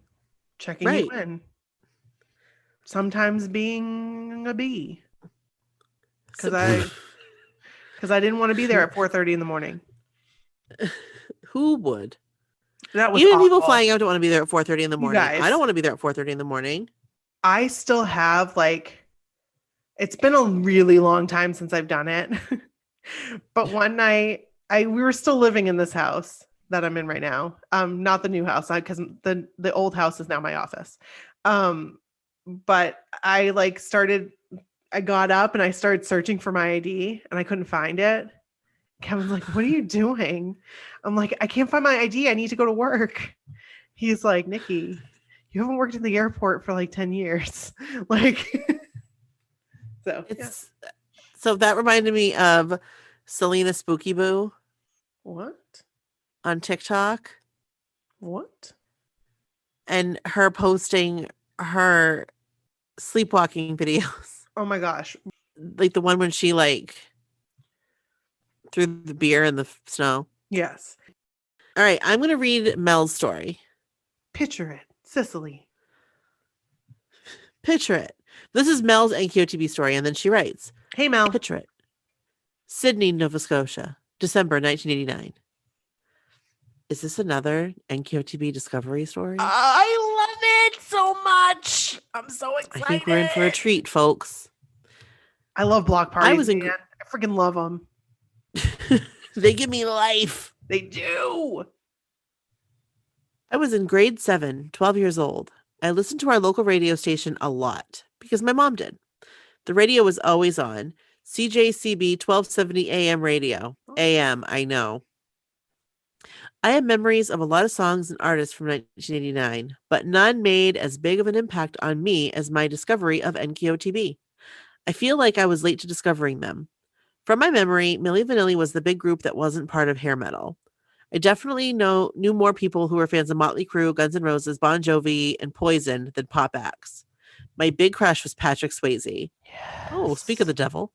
Checking you in. Sometimes being a bee. Because I didn't want to be there at 4:30 in the morning. Who would? That was even awful. People flying out don't want to be there at 4:30 in the morning. I don't want to be there at 4:30 in the morning. I still have it's been a really long time since I've done it. But one night we were still living in this house that I'm in right now. Not the new house, because the old house is now my office. But I got up and I started searching for my ID and I couldn't find it. Kevin's like, "What are you doing?" I'm like, "I can't find my ID. I need to go to work." He's like, "Nikki, you haven't worked in the airport for 10 years." So that reminded me of Selena Spooky Boo. What? On TikTok. What? And her posting her sleepwalking videos. Oh my gosh. Like the one when she threw the beer in the snow. Yes. All right, I'm going to read Mel's story. Picture it. Sicily. Picture it. This is Mel's NKOTB story, and then she writes, "Hey Mel. Picture it. Sydney, Nova Scotia, December 1989. Is this another NKOTB discovery story? I love it so much. I'm so excited. I think we're in for a treat, folks. I love block parties. I freaking love them. They give me life. They do. I was in grade 7, 12 years old. I listened to our local radio station a lot because my mom did. The radio was always on. CJCB 1270 AM radio. AM, I know. I have memories of a lot of songs and artists from 1989, but none made as big of an impact on me as my discovery of NKOTB. I feel like I was late to discovering them. From my memory, Milli Vanilli was the big group that wasn't part of hair metal. I definitely knew more people who were fans of Motley Crue, Guns N' Roses, Bon Jovi, and Poison than pop acts. My big crush was Patrick Swayze. Yes. Oh, speak of the devil.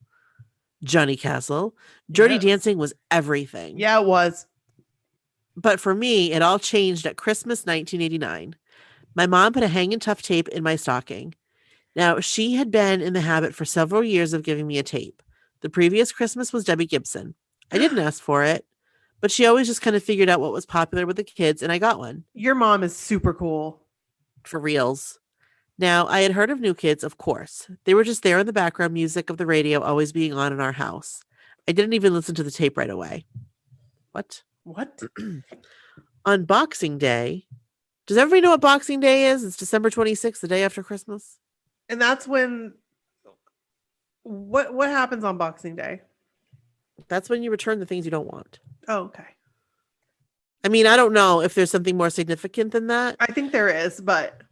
Johnny Castle. Dirty Dancing was everything. Yeah, it was. But for me, it all changed at Christmas 1989. My mom put a Hangin' Tough tape in my stocking. Now, she had been in the habit for several years of giving me a tape. The previous Christmas was Debbie Gibson. I didn't ask for it, but she always just kind of figured out what was popular with the kids, and I got one. Your mom is super cool. For reals. Now, I had heard of New Kids, of course. They were just there in the background music of the radio always being on in our house. I didn't even listen to the tape right away. What? On Boxing Day. Does everybody know what Boxing Day is? It's December 26th, the day after Christmas. And that's when... What happens on Boxing Day? That's when you return the things you don't want. Oh, okay. I mean, I don't know if there's something more significant than that. I think there is, but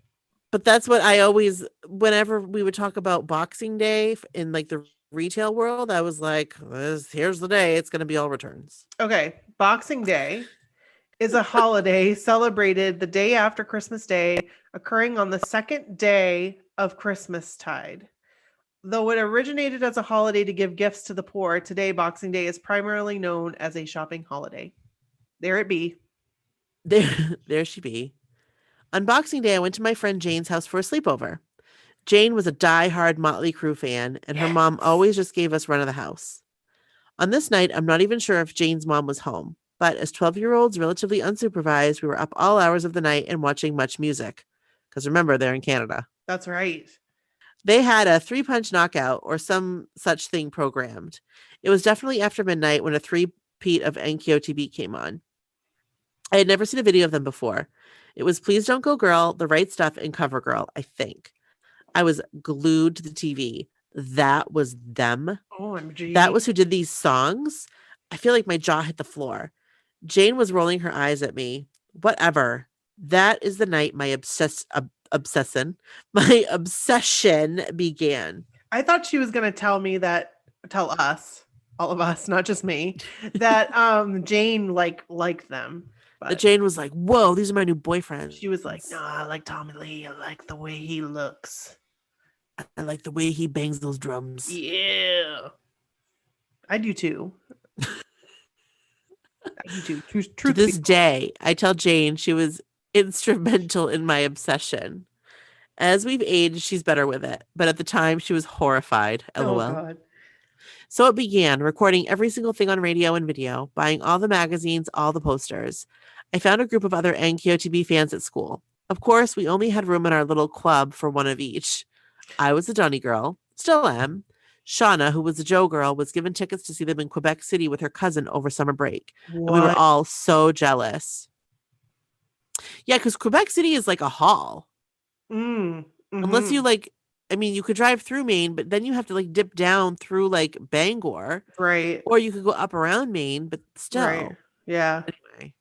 that's what I always, whenever we would talk about Boxing Day in the retail world, I was like, here's the day. It's going to be all returns. Okay. Boxing Day is a holiday celebrated the day after Christmas Day, occurring on the second day of Christmastide. Though it originated as a holiday to give gifts to the poor, today Boxing Day is primarily known as a shopping holiday. There it be. There she be. On Boxing Day, I went to my friend Jane's house for a sleepover. Jane was a die-hard Motley Crue fan, and her mom always just gave us run of the house. On this night, I'm not even sure if Jane's mom was home, but as 12-year-olds, relatively unsupervised, we were up all hours of the night and watching Much Music. Because remember, they're in Canada. That's right. They had a 3-punch knockout or some such thing programmed. It was definitely after midnight when a 3-peat of NKOTB came on. I had never seen a video of them before. It was Please Don't Go Girl, The Right Stuff, and Cover Girl, I think. I was glued to the TV. That was them. OMG. That was who did these songs. I feel like my jaw hit the floor. Jane was rolling her eyes at me. Whatever. That is the night my obsession began. I thought she was going to tell us, all of us, not just me, that Jane liked them. But Jane was like, whoa, these are my new boyfriends. She was like, no, I like Tommy Lee. I like the way he looks. I like the way he bangs those drums. Yeah. I do too. To this day, I tell Jane she was instrumental in my obsession. As we've aged, she's better with it. But at the time, she was horrified. LOL. Oh, God. So it began, recording every single thing on radio and video, buying all the magazines, all the posters. I found a group of other NKOTB fans at school. Of course, we only had room in our little club for one of each. I was a Donny girl, still am. Shauna, who was a Joe girl, was given tickets to see them in Quebec City with her cousin over summer break. And we were all so jealous. Yeah, because Quebec City is like a haul. Unless you you could drive through Maine, but then you have to dip down through Bangor. Right. Or you could go up around Maine, but still. Right. Yeah. Anyway.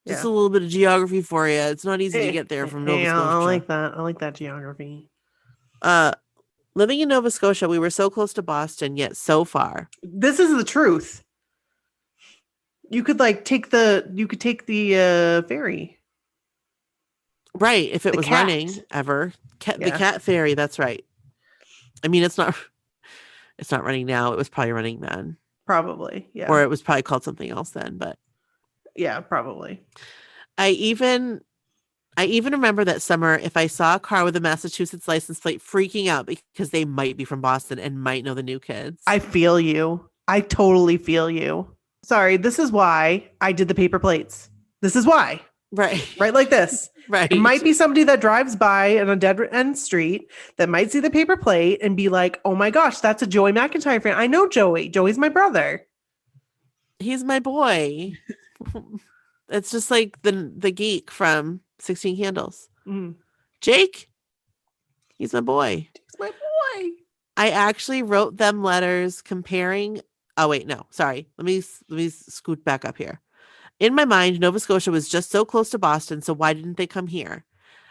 Just a little bit of geography for you. It's not easy to get there from Nova Scotia. I like that. I like that geography. Living in Nova Scotia, we were so close to Boston, yet so far. This is the truth. You could take the ferry. Right, if it was running ever. The cat ferry, that's right. I mean, it's not running now. It was probably running then. Probably, yeah. Or it was probably called something else then, but yeah, probably. I even remember that summer if I saw a car with a Massachusetts license plate freaking out because they might be from Boston and might know the new kids. I feel you. I totally feel you. Sorry, this is why I did the paper plates. This is why. Right. Right like this. Right. It might be somebody that drives by on a dead end street that might see the paper plate and be like, oh my gosh, that's a Joey McIntyre fan. I know Joey. Joey's my brother. He's my boy. It's just like the geek from 16 Candles. Jake, he's my boy. He's my boy. I actually wrote them letters comparing. Oh wait, no, sorry. Let me scoot back up here. In my mind, Nova Scotia was just so close to Boston, so why didn't they come here?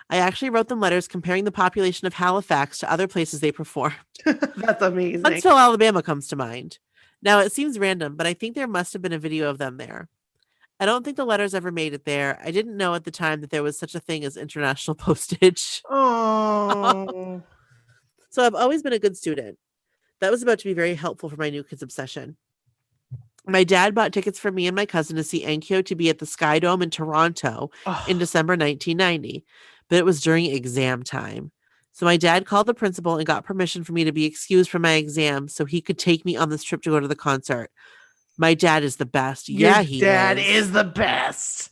I actually wrote them letters comparing the population of Halifax to other places they performed. That's amazing. Huntsville, Alabama comes to mind. Now, it seems random, but I think there must have been a video of them there. I don't think the letters ever made it there. I didn't know at the time that there was such a thing as international postage. Oh. So I've always been a good student. That was about to be very helpful for my new kids' obsession. My dad bought tickets for me and my cousin to see NKOTB at the Sky Dome in Toronto in December 1990, but it was during exam time. So my dad called the principal and got permission for me to be excused from my exam so he could take me on this trip to go to the concert. My dad is the best. Your dad is the best.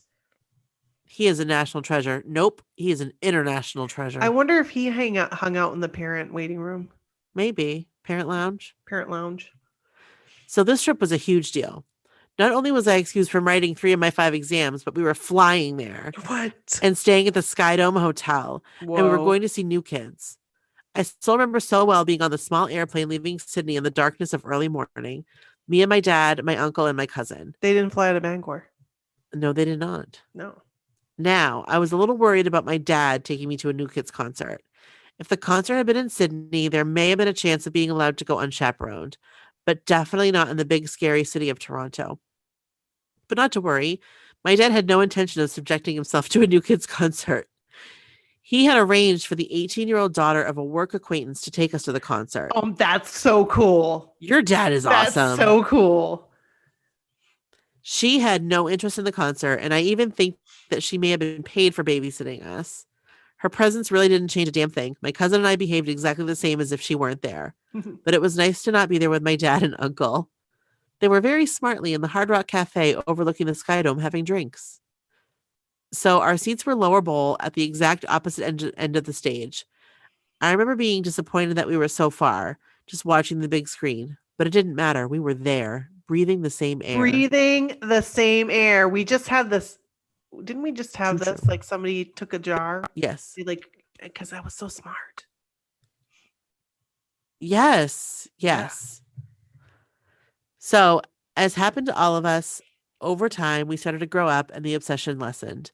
He is a national treasure. Nope, he is an international treasure. I wonder if he hung out in the parent waiting room. Maybe. Parent lounge. So this trip was a huge deal. Not only was I excused from writing 3 of my 5 exams, but we were flying there. What? And staying at the Sky Dome Hotel. Whoa. And we were going to see new kids. I still remember so well being on the small airplane leaving Sydney in the darkness of early morning. Me and my dad, my uncle, and my cousin. They didn't fly to Bangor. No, they did not. No. Now, I was a little worried about my dad taking me to a New Kids concert. If the concert had been in Sydney, there may have been a chance of being allowed to go unchaperoned, but definitely not in the big, scary city of Toronto. But not to worry, my dad had no intention of subjecting himself to a New Kids concert. He had arranged for the 18-year-old daughter of a work acquaintance to take us to the concert. Oh, that's so cool. Your dad is awesome. That's so cool. She had no interest in the concert, and I even think that she may have been paid for babysitting us. Her presence really didn't change a damn thing. My cousin and I behaved exactly the same as if she weren't there. But it was nice to not be there with my dad and uncle. They were very smartly in the Hard Rock Cafe overlooking the Sky Dome having drinks. So our seats were lower bowl at the exact opposite end of the stage. I remember being disappointed that we were so far, just watching the big screen. But it didn't matter. We were there, breathing the same air. Breathing the same air. We just had this. Didn't we just have True. this? Like somebody took a jar. Yes. Because I was so smart. Yes. Yeah. So, as happened to all of us, over time, we started to grow up and the obsession lessened.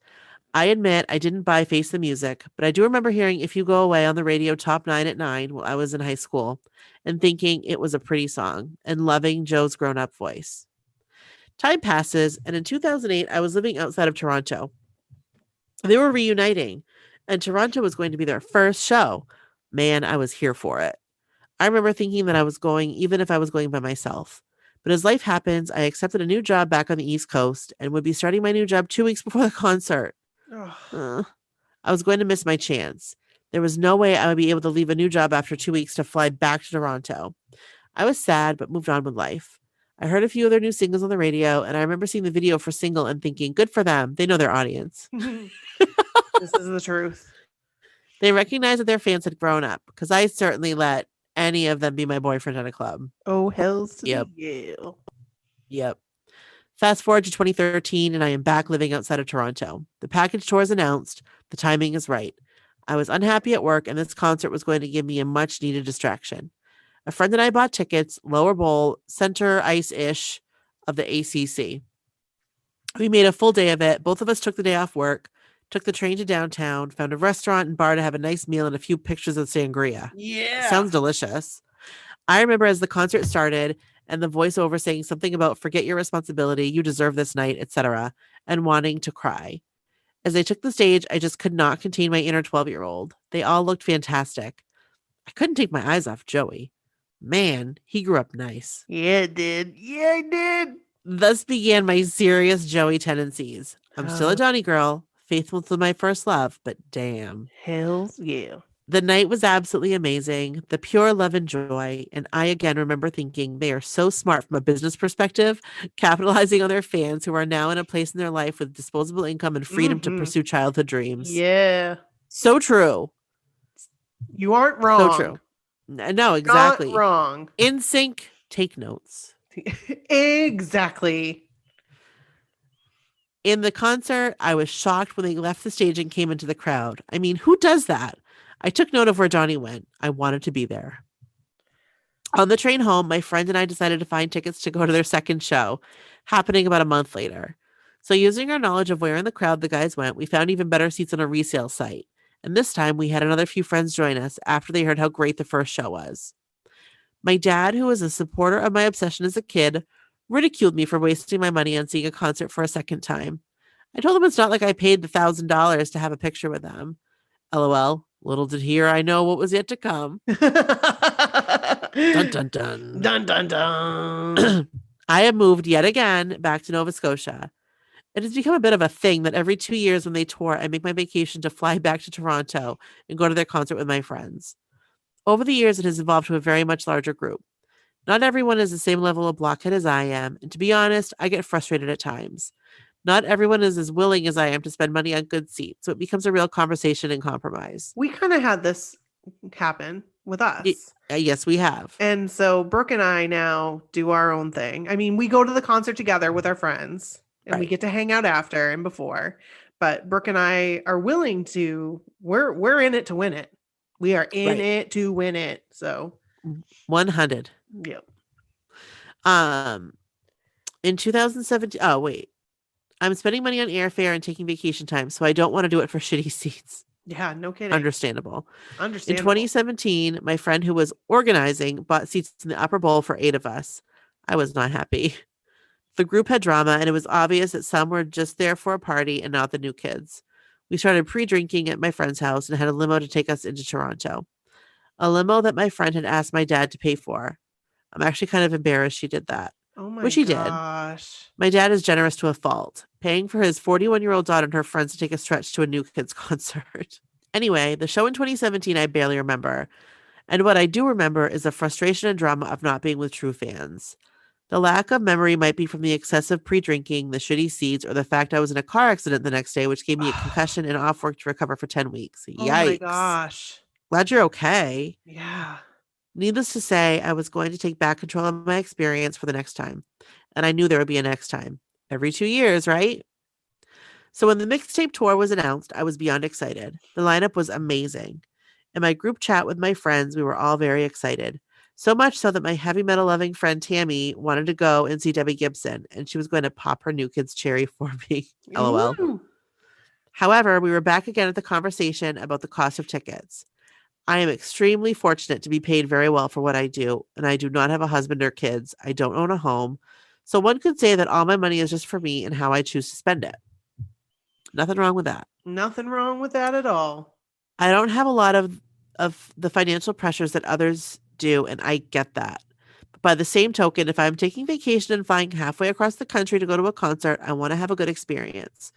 I admit I didn't buy Face the Music, but I do remember hearing If You Go Away on the radio top 9 at 9 while I was in high school and thinking it was a pretty song and loving Joe's grown-up voice. Time passes, and in 2008, I was living outside of Toronto. They were reuniting, and Toronto was going to be their first show. Man, I was here for it. I remember thinking that I was going even if I was going by myself. But as life happens, I accepted a new job back on the East Coast and would be starting my new job 2 weeks before the concert. I was going to miss my chance. There was no way I would be able to leave a new job after 2 weeks to fly back to Toronto. I was sad, but moved on with life. I heard a few of their new singles on the radio, and I remember seeing the video for Single and thinking, good for them. They know their audience. This is the truth. They recognized that their fans had grown up, because I certainly let any of them be my boyfriend at a club. Oh, hells to Yep. the Yep. Fast forward to 2013, and I am back living outside of Toronto. The package tour is announced. The timing is right. I was unhappy at work, and this concert was going to give me a much-needed distraction. A friend and I bought tickets, lower bowl, center ice-ish of the ACC. We made a full day of it. Both of us took the day off work, took the train to downtown, found a restaurant and bar to have a nice meal and a few pictures of sangria. Yeah. Sounds delicious. I remember as the concert started and the voiceover saying something about forget your responsibility, you deserve this night, etc., and wanting to cry. As I took the stage, I just could not contain my inner 12-year-old. They all looked fantastic. I couldn't take my eyes off Joey. Man, he grew up nice. Yeah, it did. Yeah, I did. Thus began my serious Joey tendencies. I'm still a Donnie girl, faithful to my first love, but damn. Hells yeah. The night was absolutely amazing, the pure love and joy, and I again remember thinking they are so smart from a business perspective, capitalizing on their fans who are now in a place in their life with disposable income and freedom to pursue childhood dreams. Yeah. So true. You aren't wrong. So true. No, exactly. Not wrong. In sync, take notes. Exactly. In the concert, I was shocked when they left the stage and came into the crowd. I mean, who does that? I took note of where Donnie went. I wanted to be there. On the train home, my friend and I decided to find tickets to go to their second show, happening about a month later. So using our knowledge of where in the crowd the guys went, we found even better seats on a resale site. And this time we had another few friends join us after they heard how great the first show was. My dad, who was a supporter of my obsession as a kid, ridiculed me for wasting my money on seeing a concert for a second time. I told him it's not like I paid the $1,000 to have a picture with them. LOL. Little did he or I know what was yet to come. Dun, dun, dun. Dun, dun, dun. I have moved yet again back to Nova Scotia. It has become a bit of a thing that every 2 years when they tour, I make my vacation to fly back to Toronto and go to their concert with my friends. Over the years, it has evolved to a very much larger group. Not everyone is the same level of blockhead as I am, and to be honest, I get frustrated at times. Not everyone is as willing as I am to spend money on good seats, so it becomes a real conversation and compromise. We kind of had this happen with us. Yes, we have. And so Brooke and I now do our own thing. I mean, we go to the concert together with our friends and we Right. get to hang out after and before. But Brooke and I are willing to, we're in it to win it. We are in Right. it to win it. So 100. yep. In 2017, oh wait, I'm spending money on airfare and taking vacation time, so I don't want to do it for shitty seats. Yeah, no kidding. Understandable. In Understandable. 2017, my friend who was organizing bought seats in the upper bowl for 8 of us. I was not happy. The group had drama, and it was obvious that some were just there for a party and not the new kids. We started pre-drinking at my friend's house and had a limo to take us into Toronto. A limo that my friend had asked my dad to pay for. I'm actually kind of embarrassed she did that. Oh my which he did. gosh. My dad is generous to a fault, paying for his 41-year-old daughter and her friends to take a stretch to a new kids concert. Anyway, the show in 2017 I barely remember. And what I do remember is the frustration and drama of not being with true fans. The lack of memory might be from the excessive pre-drinking, the shitty seats, or the fact I was in a car accident the next day, which gave me a concussion and off work to recover for 10 weeks. Yikes. Oh my gosh. Glad you're okay. Yeah. Needless to say, I was going to take back control of my experience for the next time. And I knew there would be a next time. Every 2 years, right? So when the mixtape tour was announced, I was beyond excited. The lineup was amazing. In my group chat with my friends, we were all very excited. So much so that my heavy metal loving friend Tammy wanted to go and see Debbie Gibson, and she was going to pop her new kid's cherry for me. LOL. Ooh. However, we were back again at the conversation about the cost of tickets. I am extremely fortunate to be paid very well for what I do, and I do not have a husband or kids. I don't own a home. So one could say that all my money is just for me and how I choose to spend it. Nothing wrong with that. Nothing wrong with that at all. I don't have a lot of the financial pressures that others do, and I get that. But by the same token, if I'm taking vacation and flying halfway across the country to go to a concert, I want to have a good experience.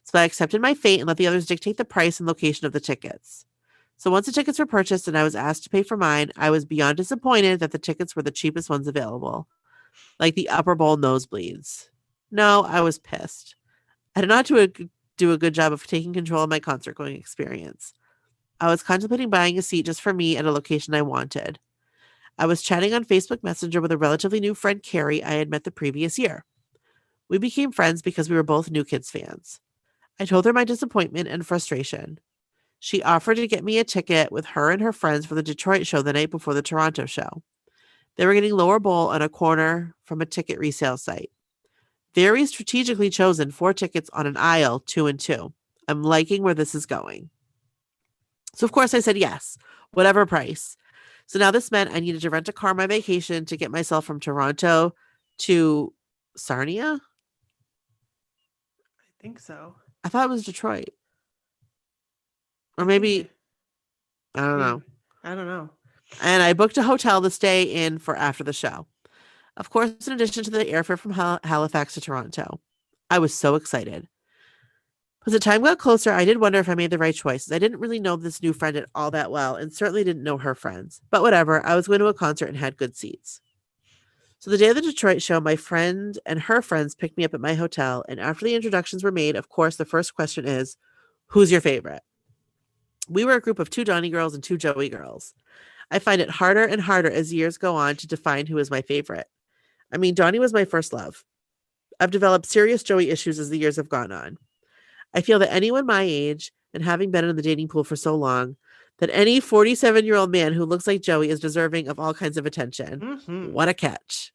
So I accepted my fate and let the others dictate the price and location of the tickets. So once the tickets were purchased and I was asked to pay for mine, I was beyond disappointed that the tickets were the cheapest ones available, like the upper bowl nosebleeds. No, I was pissed. I did not do a good job of taking control of my concert going experience. I was contemplating buying a seat just for me at a location I wanted. I was chatting on Facebook Messenger with a relatively new friend, Carrie, I had met the previous year. We became friends because we were both New Kids fans. I told her my disappointment and frustration. She offered to get me a ticket with her and her friends for the Detroit show the night before the Toronto show. They were getting lower bowl on a corner from a ticket resale site. Very strategically chosen 4 tickets on an aisle, 2 and 2. I'm liking where this is going. So of course I said yes, whatever price. So now this meant I needed to rent a car on my vacation to get myself from Toronto to Sarnia. I think so. I thought it was Detroit. Or maybe, I don't know. I don't know. And I booked a hotel to stay in for after the show. Of course, in addition to the airfare from Halifax to Toronto. I was so excited. As the time got closer, I did wonder if I made the right choices. I didn't really know this new friend at all that well and certainly didn't know her friends. But whatever, I was going to a concert and had good seats. So the day of the Detroit show, my friend and her friends picked me up at my hotel. And after the introductions were made, of course, the first question is, who's your favorite? We were a group of 2 Donnie girls and 2 Joey girls. I find it harder and harder as years go on to define who is my favorite. I mean, Donnie was my first love. I've developed serious Joey issues as the years have gone on. I feel that anyone my age, and having been in the dating pool for so long, that any 47-year-old man who looks like Joey is deserving of all kinds of attention. Mm-hmm. What a catch.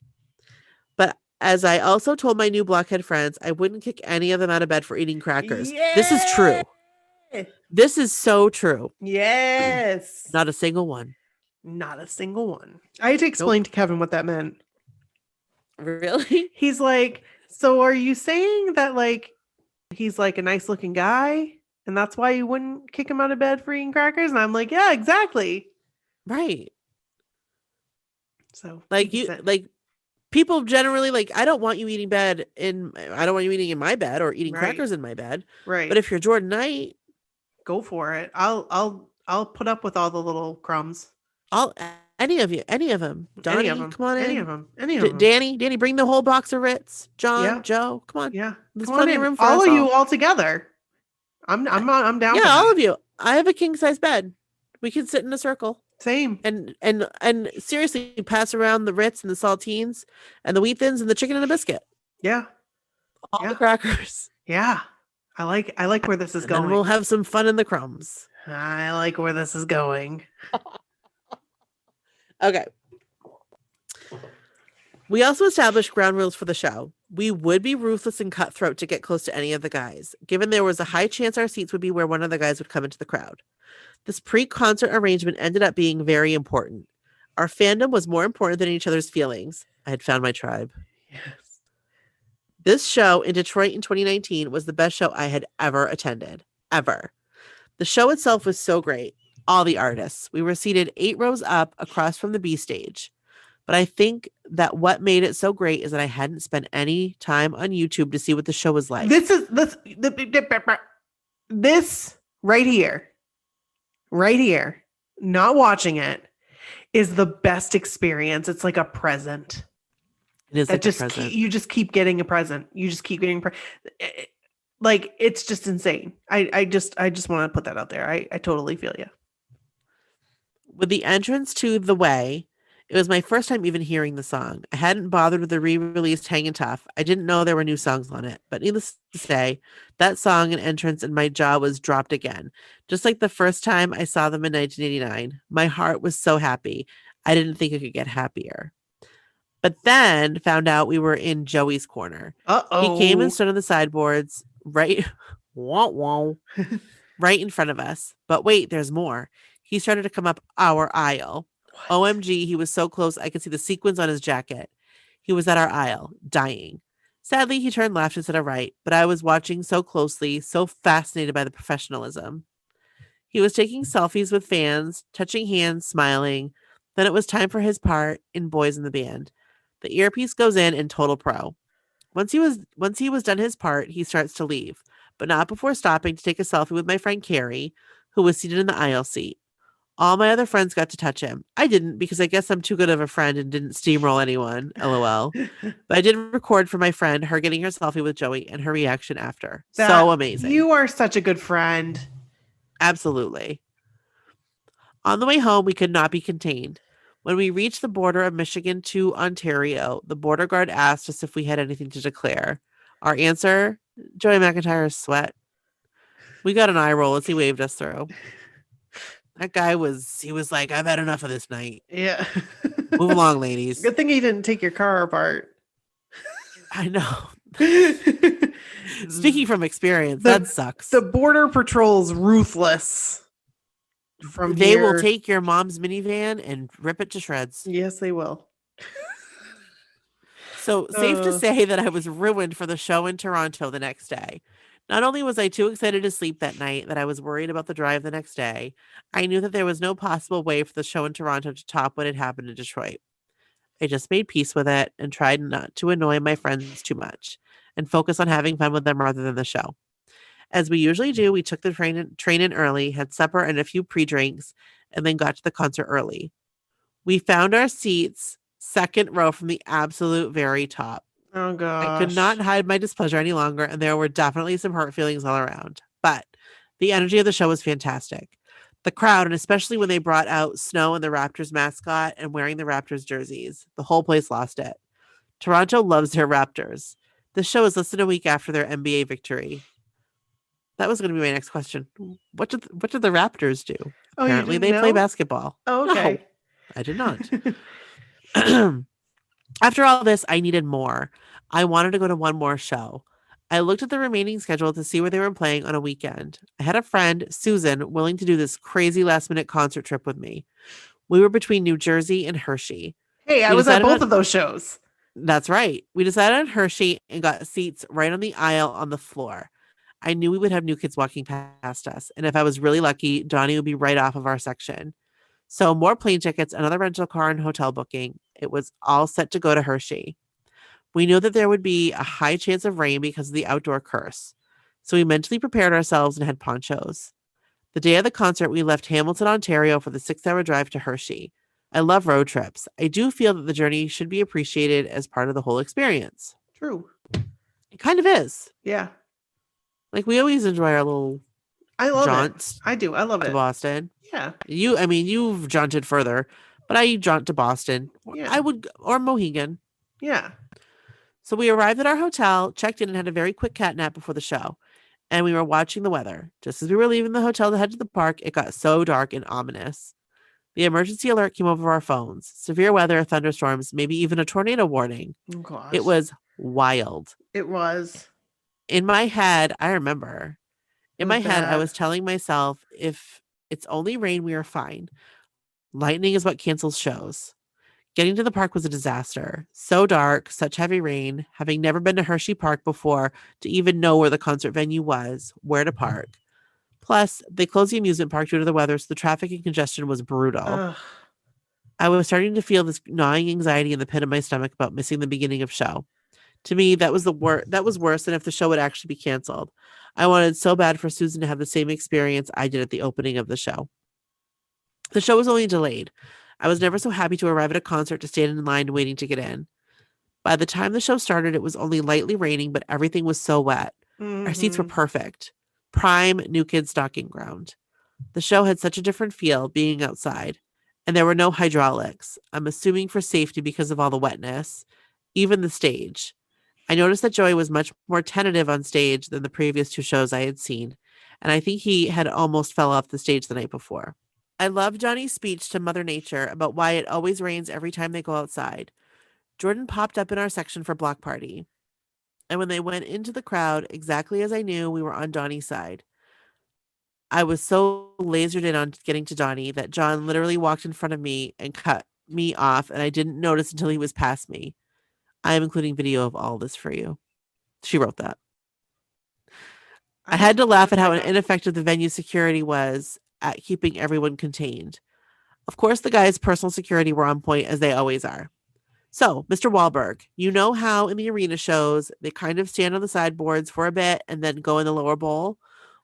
But as I also told my new blockhead friends, I wouldn't kick any of them out of bed for eating crackers. Yeah. This is true. This is so true. Yes. Not a single one. Not a single one. I had to explain to Kevin what that meant. Really? He's like, so are you saying that like he's like a nice looking guy and that's why you wouldn't kick him out of bed for eating crackers? And I'm like, yeah, exactly. Right. So like you like people generally like, I don't want you eating in my bed or eating crackers in my bed. Right. But if you're Jordan Knight, go for it. I'll put up with all the little crumbs. Any of them. Donnie, come on in. Any of them. Danny, bring the whole box of Ritz. John, yeah. Joe, come on. Yeah. There's plenty of room for all us of you all together. I'm down. Yeah, all of you. I have a king size bed. We can sit in a circle. Same. And seriously, pass around the Ritz and the saltines and the wheat thins and the chicken and a biscuit. Yeah. All the crackers. Yeah. I like where this is going. And we'll have some fun in the crumbs. I like where this is going. Okay. We also established ground rules for the show. We would be ruthless and cutthroat to get close to any of the guys, given there was a high chance our seats would be where one of the guys would come into the crowd. This pre-concert arrangement ended up being very important. Our fandom was more important than each other's feelings. I had found my tribe. Yes. This show in Detroit in 2019 was the best show I had ever attended. Ever. The show itself was so great. All the artists. We were seated 8 rows up across from the B stage. But I think that what made it so great is that I hadn't spent any time on YouTube to see what the show was like. This right here right here, not watching it, is the best experience. It's like a present. It is That like just a present. you just keep getting a present. You just keep getting like it's just insane. I just want to put that out there. I totally feel you. With the entrance to The Way, it was my first time even hearing the song. I hadn't bothered with the re-released Hangin' Tough. I didn't know there were new songs on it. But needless to say, that song and entrance and my jaw was dropped again. Just like the first time I saw them in 1989. My heart was so happy. I didn't think it could get happier. But then found out we were in Joey's corner. Uh-oh. He came and stood on the sideboards right right in front of us. But wait, there's more. He started to come up our aisle. What? OMG, he was so close I could see the sequins on his jacket. He was at our aisle, dying. Sadly, he turned left instead of right, but I was watching so closely, so fascinated by the professionalism. He was taking selfies with fans, touching hands, smiling. Then it was time for his part in Boys in the Band. The earpiece goes in total pro. Once he was done his part, he starts to leave, but not before stopping to take a selfie with my friend Carrie, who was seated in the aisle seat. All my other friends got to touch him. I didn't because I guess I'm too good of a friend and didn't steamroll anyone, lol. But I did record for my friend, her getting her selfie with Joey and her reaction after. So amazing. You are such a good friend. Absolutely. On the way home, we could not be contained. When we reached the border of Michigan to Ontario, the border guard asked us if we had anything to declare. Our answer, Joey McIntyre's sweat. We got an eye roll as he waved us through. That guy was like, I've had enough of this night. Yeah. Move along, ladies. Good thing he didn't take your car apart. I know. Speaking from experience, that sucks. The Border Patrol's ruthless. They will take your mom's minivan and rip it to shreds. Yes, they will. So safe to say that I was ruined for the show in Toronto the next day. Not only was I too excited to sleep that night that I was worried about the drive the next day, I knew that there was no possible way for the show in Toronto to top what had happened in Detroit. I just made peace with it and tried not to annoy my friends too much and focus on having fun with them rather than the show. As we usually do, we took the train in early, had supper and a few pre-drinks, and then got to the concert early. We found our seats second row from the absolute very top. Oh, gosh. I could not hide my displeasure any longer, and there were definitely some hurt feelings all around. But the energy of the show was fantastic. The crowd, and especially when they brought out Snow and the Raptors mascot and wearing the Raptors jerseys, the whole place lost it. Toronto loves their Raptors. This show is less than a week after their NBA victory. That was going to be my next question. What did the Raptors do? Oh, apparently they play basketball. Oh, okay. No, I did not. After all this, I needed more. I wanted to go to one more show. I looked at the remaining schedule to see where they were playing on a weekend. I had a friend, Susan, willing to do this crazy last-minute concert trip with me. We were between New Jersey and Hershey. Hey, I was at both of those shows. That's right. We decided on Hershey and got seats right on the aisle on the floor. I knew we would have new kids walking past us, and if I was really lucky, Donnie would be right off of our section. So more plane tickets, another rental car, and hotel booking. It was all set to go to Hershey. We knew that there would be a high chance of rain because of the outdoor curse. So we mentally prepared ourselves and had ponchos. The day of the concert, we left Hamilton, Ontario for the 6-hour drive to Hershey. I love road trips. I do feel that the journey should be appreciated as part of the whole experience. True. It kind of is. Yeah. Like we always enjoy our little jaunts. I do. I love it. To Boston. Yeah. You've jaunted further, but I jaunt to Boston. Yeah. Or Mohegan. Yeah. So we arrived at our hotel, checked in, and had a very quick cat nap before the show. And we were watching the weather. Just as we were leaving the hotel to head to the park, it got so dark and ominous. The emergency alert came over our phones. Severe weather, thunderstorms, maybe even a tornado warning. Oh, gosh. It was wild. It was. In my head, I remember. In my head, I was telling myself, if it's only rain, we are fine. Lightning is what cancels shows. Getting to the park was a disaster. So dark, such heavy rain, having never been to Hershey Park before to even know where the concert venue was, where to park. Plus, they closed the amusement park due to the weather, so the traffic and congestion was brutal. Ugh. I was starting to feel this gnawing anxiety in the pit of my stomach about missing the beginning of show. To me, that was worse than if the show would actually be canceled. I wanted so bad for Susan to have the same experience I did at the opening of the show. The show was only delayed. I was never so happy to arrive at a concert to stand in line waiting to get in. By the time the show started, it was only lightly raining, but everything was so wet. Our seats were perfect. Prime New Kid stocking ground. The show had such a different feel being outside, and there were no hydraulics. I'm assuming for safety because of all the wetness. Even the stage. I noticed that Joey was much more tentative on stage than the previous 2 shows I had seen, and I think he had almost fell off the stage the night before. I loved Johnny's speech to Mother Nature about why it always rains every time they go outside. Jordan popped up in our section for Block Party, and when they went into the crowd, exactly as I knew, we were on Donnie's side. I was so lasered in on getting to Donnie that John literally walked in front of me and cut me off, and I didn't notice until he was past me. I am including video of all this for you. She wrote that. I had to laugh at how ineffective the venue security was at keeping everyone contained. Of course, the guys' personal security were on point, as they always are. So, Mr. Wahlberg, you know how in the arena shows, they kind of stand on the sideboards for a bit and then go in the lower bowl?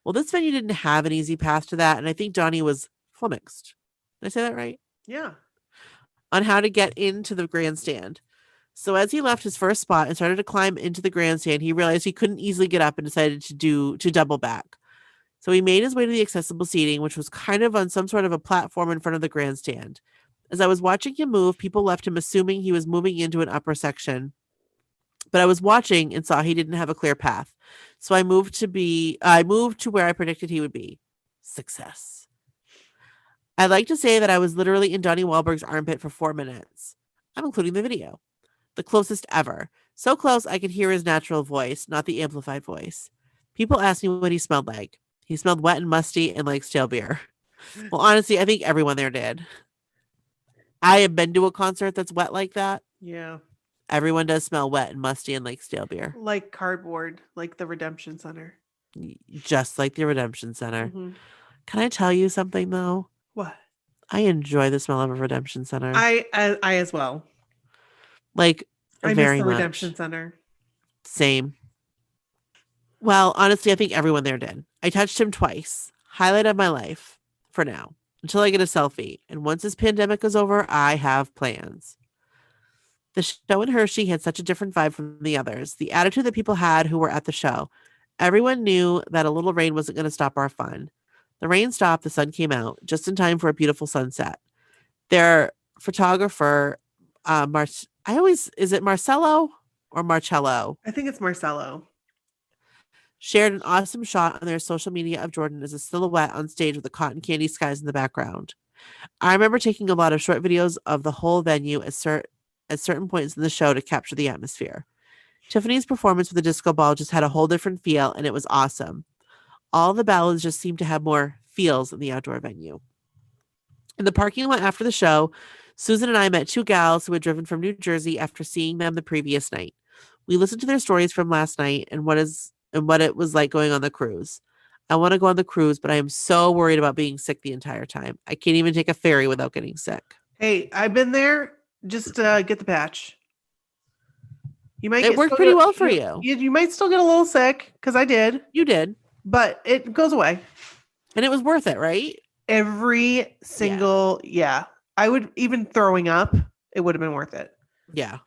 Well, this venue didn't have an easy path to that, and I think Donnie was flummoxed. Did I say that right? Yeah. On how to get into the grandstand. So as he left his first spot and started to climb into the grandstand, he realized he couldn't easily get up and decided to double back. So he made his way to the accessible seating, which was kind of on some sort of a platform in front of the grandstand. As I was watching him move, people left him assuming he was moving into an upper section. But I was watching and saw he didn't have a clear path. So I moved to where I predicted he would be. Success. I'd like to say that I was literally in Donnie Wahlberg's armpit for 4 minutes. I'm including the video. The closest ever. So close I could hear his natural voice, not the amplified voice. People asked me what he smelled like. He smelled wet and musty and like stale beer. Well, honestly, I think everyone there did. I have been to a concert that's wet like that. Yeah. Everyone does smell wet and musty and like stale beer. Like cardboard, like the Redemption Center. Just like the Redemption Center. Mm-hmm. Can I tell you something, though? What? I enjoy the smell of a Redemption Center. I as well. Like, I very miss the much. Redemption Center. Same. Well, honestly, I think everyone there did. I touched him twice. Highlight of my life. For now. Until I get a selfie. And once this pandemic is over, I have plans. The show in Hershey had such a different vibe from the others. The attitude that people had who were at the show. Everyone knew that a little rain wasn't going to stop our fun. The rain stopped. The sun came out. Just in time for a beautiful sunset. Their photographer, is it Marcelo or Marcello? I think it's Marcello. Shared an awesome shot on their social media of Jordan as a silhouette on stage with the cotton candy skies in the background. I remember taking a lot of short videos of the whole venue at certain points in the show to capture the atmosphere. Tiffany's performance with the disco ball just had a whole different feel, and it was awesome. All the ballads just seemed to have more feels in the outdoor venue. In the parking lot after the show, Susan and I met 2 gals who had driven from New Jersey after seeing them the previous night. We listened to their stories from last night and what it was like going on the cruise. I want to go on the cruise, but I am so worried about being sick the entire time. I can't even take a ferry without getting sick. Hey, I've been there. Just get the patch. It worked pretty well for you. You might still get a little sick, because I did. You did. But it goes away. And it was worth it, right? Every single, I would, even throwing up, it would have been worth it. Yeah.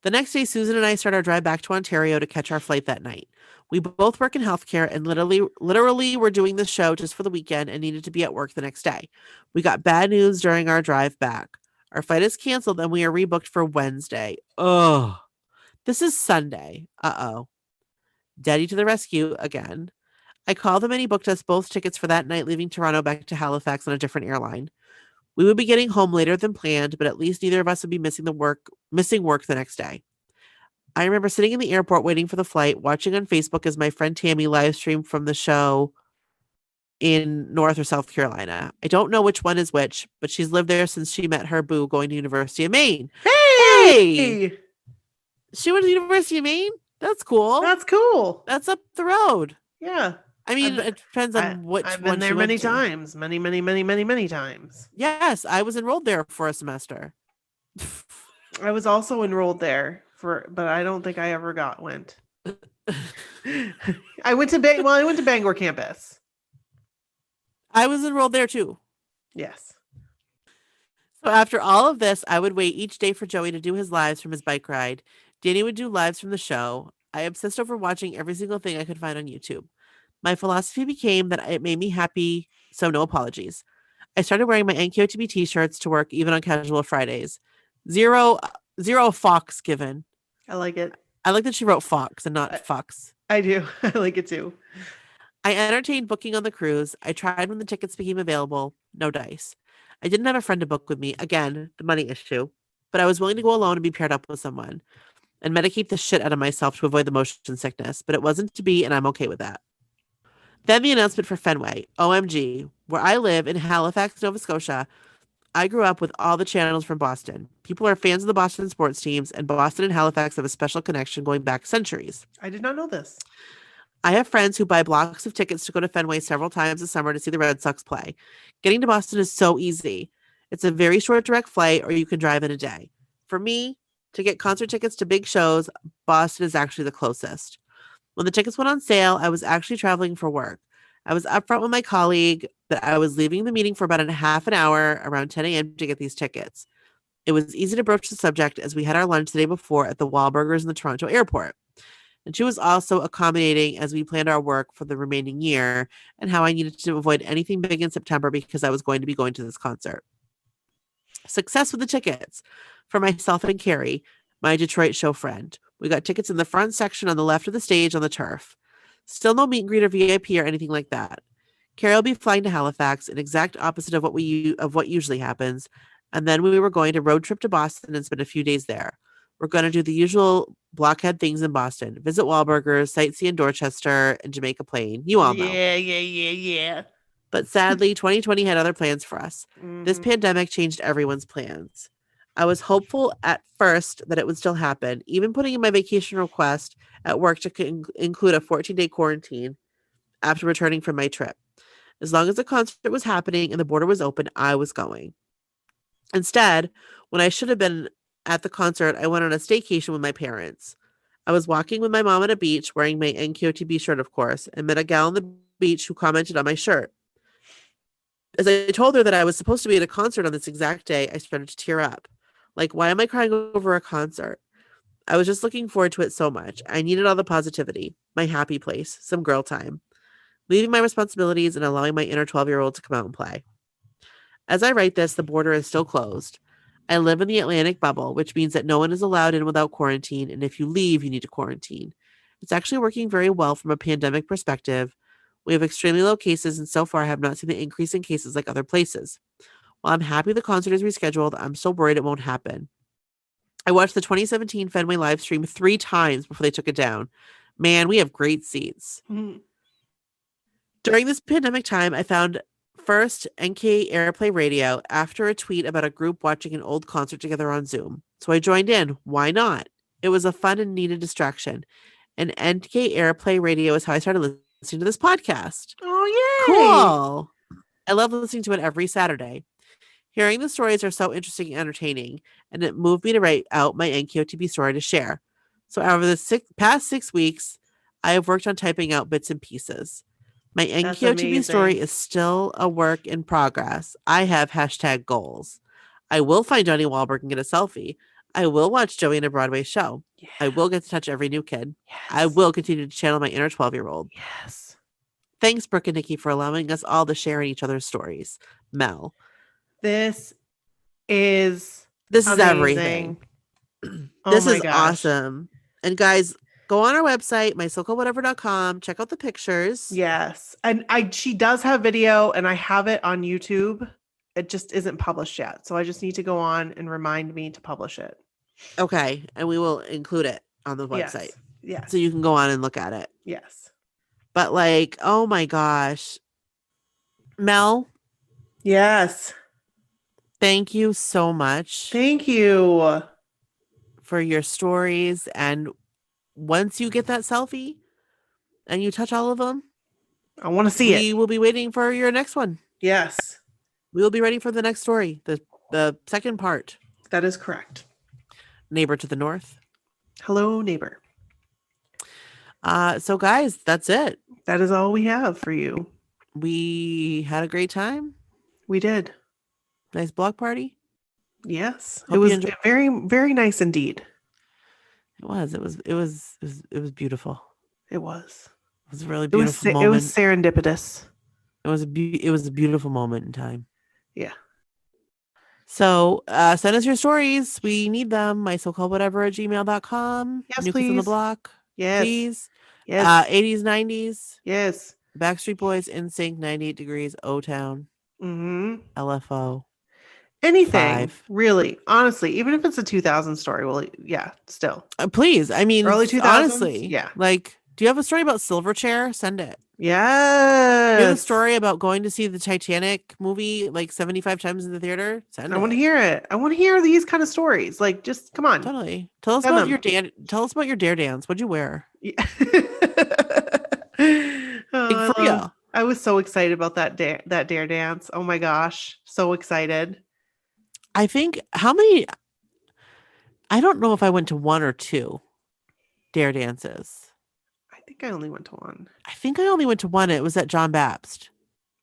The next day, Susan and I start our drive back to Ontario to catch our flight that night. We both work in healthcare and literally were doing the show just for the weekend and needed to be at work the next day. We got bad news during our drive back. Our flight is canceled and we are rebooked for Wednesday. Oh, this is Sunday. Uh-oh. Daddy to the rescue again. I called him and he booked us both tickets for that night, leaving Toronto back to Halifax on a different airline. We would be getting home later than planned, but at least neither of us would be missing work the next day. I remember sitting in the airport waiting for the flight, watching on Facebook as my friend Tammy live streamed from the show in North or South Carolina. I don't know which one is which, but she's lived there since she met her boo going to University of Maine. Hey! She went to University of Maine? That's cool. That's cool. That's up the road. Yeah. I mean, it depends on which one. I've been there many times. Many times. Yes, I was enrolled there for a semester. I was also enrolled there but I don't think I ever went. I went to Bangor campus. I was enrolled there too. Yes. So after all of this, I would wait each day for Joey to do his lives from his bike ride. Danny would do lives from the show. I obsessed over watching every single thing I could find on YouTube. My philosophy became that it made me happy, so no apologies. I started wearing my NKOTB t-shirts to work even on casual Fridays. Zero fox given. I like it. I like that she wrote fox and not fox. I do. I like it too. I entertained booking on the cruise. I tried when the tickets became available. No dice. I didn't have a friend to book with me. Again, the money issue. But I was willing to go alone and be paired up with someone and medicate the shit out of myself to avoid the motion sickness. But it wasn't to be, and I'm okay with that. Then the announcement for Fenway. OMG. Where I live in Halifax, Nova Scotia, I grew up with all the channels from Boston. People are fans of the Boston sports teams, and Boston and Halifax have a special connection going back centuries. I did not know this. I have friends who buy blocks of tickets to go to Fenway several times a summer to see the Red Sox play. Getting to Boston is so easy. It's a very short direct flight, or you can drive in a day. For me, to get concert tickets to big shows, Boston is actually the closest. When the tickets went on sale, I was actually traveling for work. I was upfront with my colleague that I was leaving the meeting for about a half an hour around 10 a.m. to get these tickets. It was easy to broach the subject as we had our lunch the day before at the Wahlburgers in the Toronto airport. And she was also accommodating as we planned our work for the remaining year and how I needed to avoid anything big in September because I was going to be going to this concert. Success with the tickets for myself and Carrie, my Detroit show friend. We got tickets in the front section on the left of the stage on the turf. Still no meet and greet or VIP or anything like that. Carrie will be flying to Halifax, an exact opposite of what usually happens. And then we were going to road trip to Boston and spend a few days there. We're going to do the usual blockhead things in Boston. Visit Wahlburgers, sightsee in Dorchester, and Jamaica Plain. You all know. Yeah. But sadly, 2020 had other plans for us. Mm-hmm. This pandemic changed everyone's plans. I was hopeful at first that it would still happen, even putting in my vacation request at work to include a 14-day quarantine after returning from my trip. As long as the concert was happening and the border was open, I was going. Instead, when I should have been at the concert, I went on a staycation with my parents. I was walking with my mom at a beach, wearing my NKOTB shirt, of course, and met a gal on the beach who commented on my shirt. As I told her that I was supposed to be at a concert on this exact day, I started to tear up. Like, why am I crying over a concert? I was just looking forward to it so much. I needed all the positivity, my happy place, some girl time, leaving my responsibilities and allowing my inner 12-year-old to come out and play. As I write this, the border is still closed. I live in the Atlantic bubble, which means that no one is allowed in without quarantine, and if you leave, you need to quarantine. It's actually working very well from a pandemic perspective. We have extremely low cases, and so far I have not seen the increase in cases like other places. While I'm happy the concert is rescheduled, I'm so worried it won't happen. I watched the 2017 Fenway live stream 3 times before they took it down. Man, we have great seats. Mm-hmm. During this pandemic time, I found first NK Airplay Radio after a tweet about a group watching an old concert together on Zoom. So I joined in. Why not? It was a fun and needed distraction. And NK Airplay Radio is how I started listening to this podcast. Oh, yay! Cool. I love listening to it every Saturday. Hearing the stories are so interesting and entertaining, and it moved me to write out my NKOTB story to share. So over the past 6 weeks, I have worked on typing out bits and pieces. My NKOTB story is still a work in progress. I have hashtag goals. I will find Johnny Wahlberg and get a selfie. I will watch Joey in a Broadway show. Yeah. I will get to touch every new kid. Yes. I will continue to channel my inner 12-year-old. Yes. Thanks, Brooke and Nikki, for allowing us all to share in each other's stories. Mel. This is everything. This is gosh. awesome. And guys, go on our website, mysocalledwhatever.com. Check out the pictures. Yes. And she does have video, and I have it on YouTube. It just isn't published yet. So I just need to go on and remind me to publish it. Okay. And we will include it on the website. Yes. So you can go on and look at it. Yes. But like, oh my gosh. Mel. Yes. Thank you so much. Thank you for your stories. And once you get that selfie and you touch all of them, I want to see it. We will be waiting for your next one. Yes. We will be ready for the next story, the second part. That is correct. Neighbor to the north. Hello, neighbor. So guys, that's it. That is all we have for you. We had a great time. We did. Nice block party. Yes. Hope it was you enjoyed- very, very nice indeed. It was beautiful. It was. It was a really beautiful moment. It was serendipitous. It was a beautiful moment in time. Yeah. So send us your stories. We need them. mysocalledwhatever@gmail.com. Yes, New Kids on the please. Block. Yes. Please. Yes. 80s, 90s. Yes. Backstreet Boys, NSYNC, 98 Degrees, O-Town, LFO. Anything, 5. really. Honestly, even if it's a 2000 story, well, yeah, still. Please. I mean, Early 2000s? honestly. Yeah. Like, do you have a story about Silverchair? Send it. Yes. Do you have a story about going to see the Titanic movie like 75 times in the theater? Send it. I want to hear it. I want to hear these kind of stories. Like, just come on. Totally. Tell us Send about them. your Tell us about your dare dance. What'd you wear? Yeah. Like, for real. I was so excited about that dare dance. Oh my gosh. So excited. I think how many I don't know if I went to 1 or 2 dare dances. I think I only went to one. I think I only went to 1. It was at John Baptist.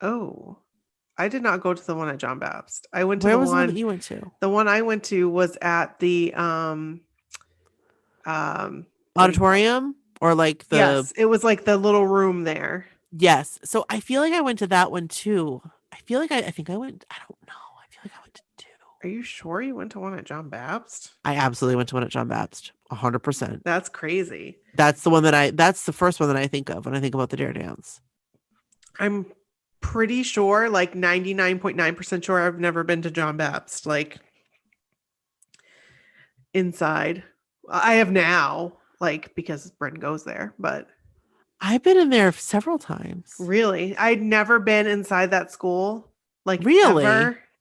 Oh. I did not go to the one at John Baptist. I went to Where the was one the one that you went to? The one I went to was at the Auditorium or like the Yes, it was like the little room there. Yes. So I feel like I went to that one too. I think I went, I don't know. I feel like I went to 2. Are you sure you went to one at John Baptist? I absolutely went to one at John Baptist. 100%. That's crazy. That's the first one that I think of when I think about the dare dance. I'm pretty sure, like 99.9% sure I've never been to John Baptist, like inside. I have now, like, because Brendan goes there, but I've been in there several times. really, I'd never been inside that school, like Really?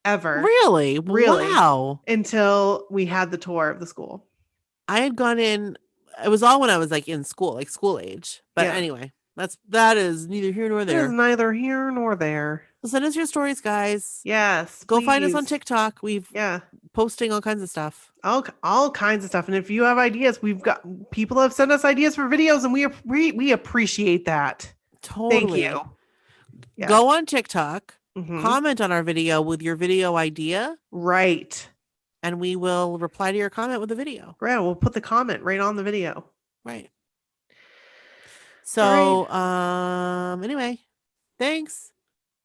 ever. Really? Really? Wow. Until we had the tour of the school. I had gone in, it was all when I was like in school, like school age. But Yeah. anyway, that is neither here nor It there. is neither here nor there. So send us your stories, guys. Yes. Go find us on please. TikTok. We've posting all kinds of stuff. All kinds of stuff. And if you have ideas, we've got people have sent us ideas for videos, and we appreciate that. Totally. Thank you. Yeah. Go on TikTok, Mhm. comment on our video with your video idea. Right. And we will reply to your comment with a video. Right. We'll put the comment right on the video. Right. So, anyway, thanks.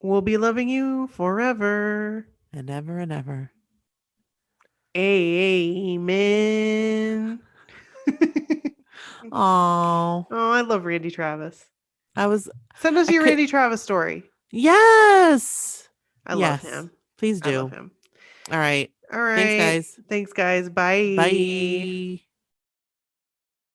We'll be loving you forever and ever and ever. Amen. Oh, I love Randy Travis. Send us your could- Randy Travis story. Yes. I love him. Please do. I love him. All right. All right. Thanks, guys. Bye. Bye.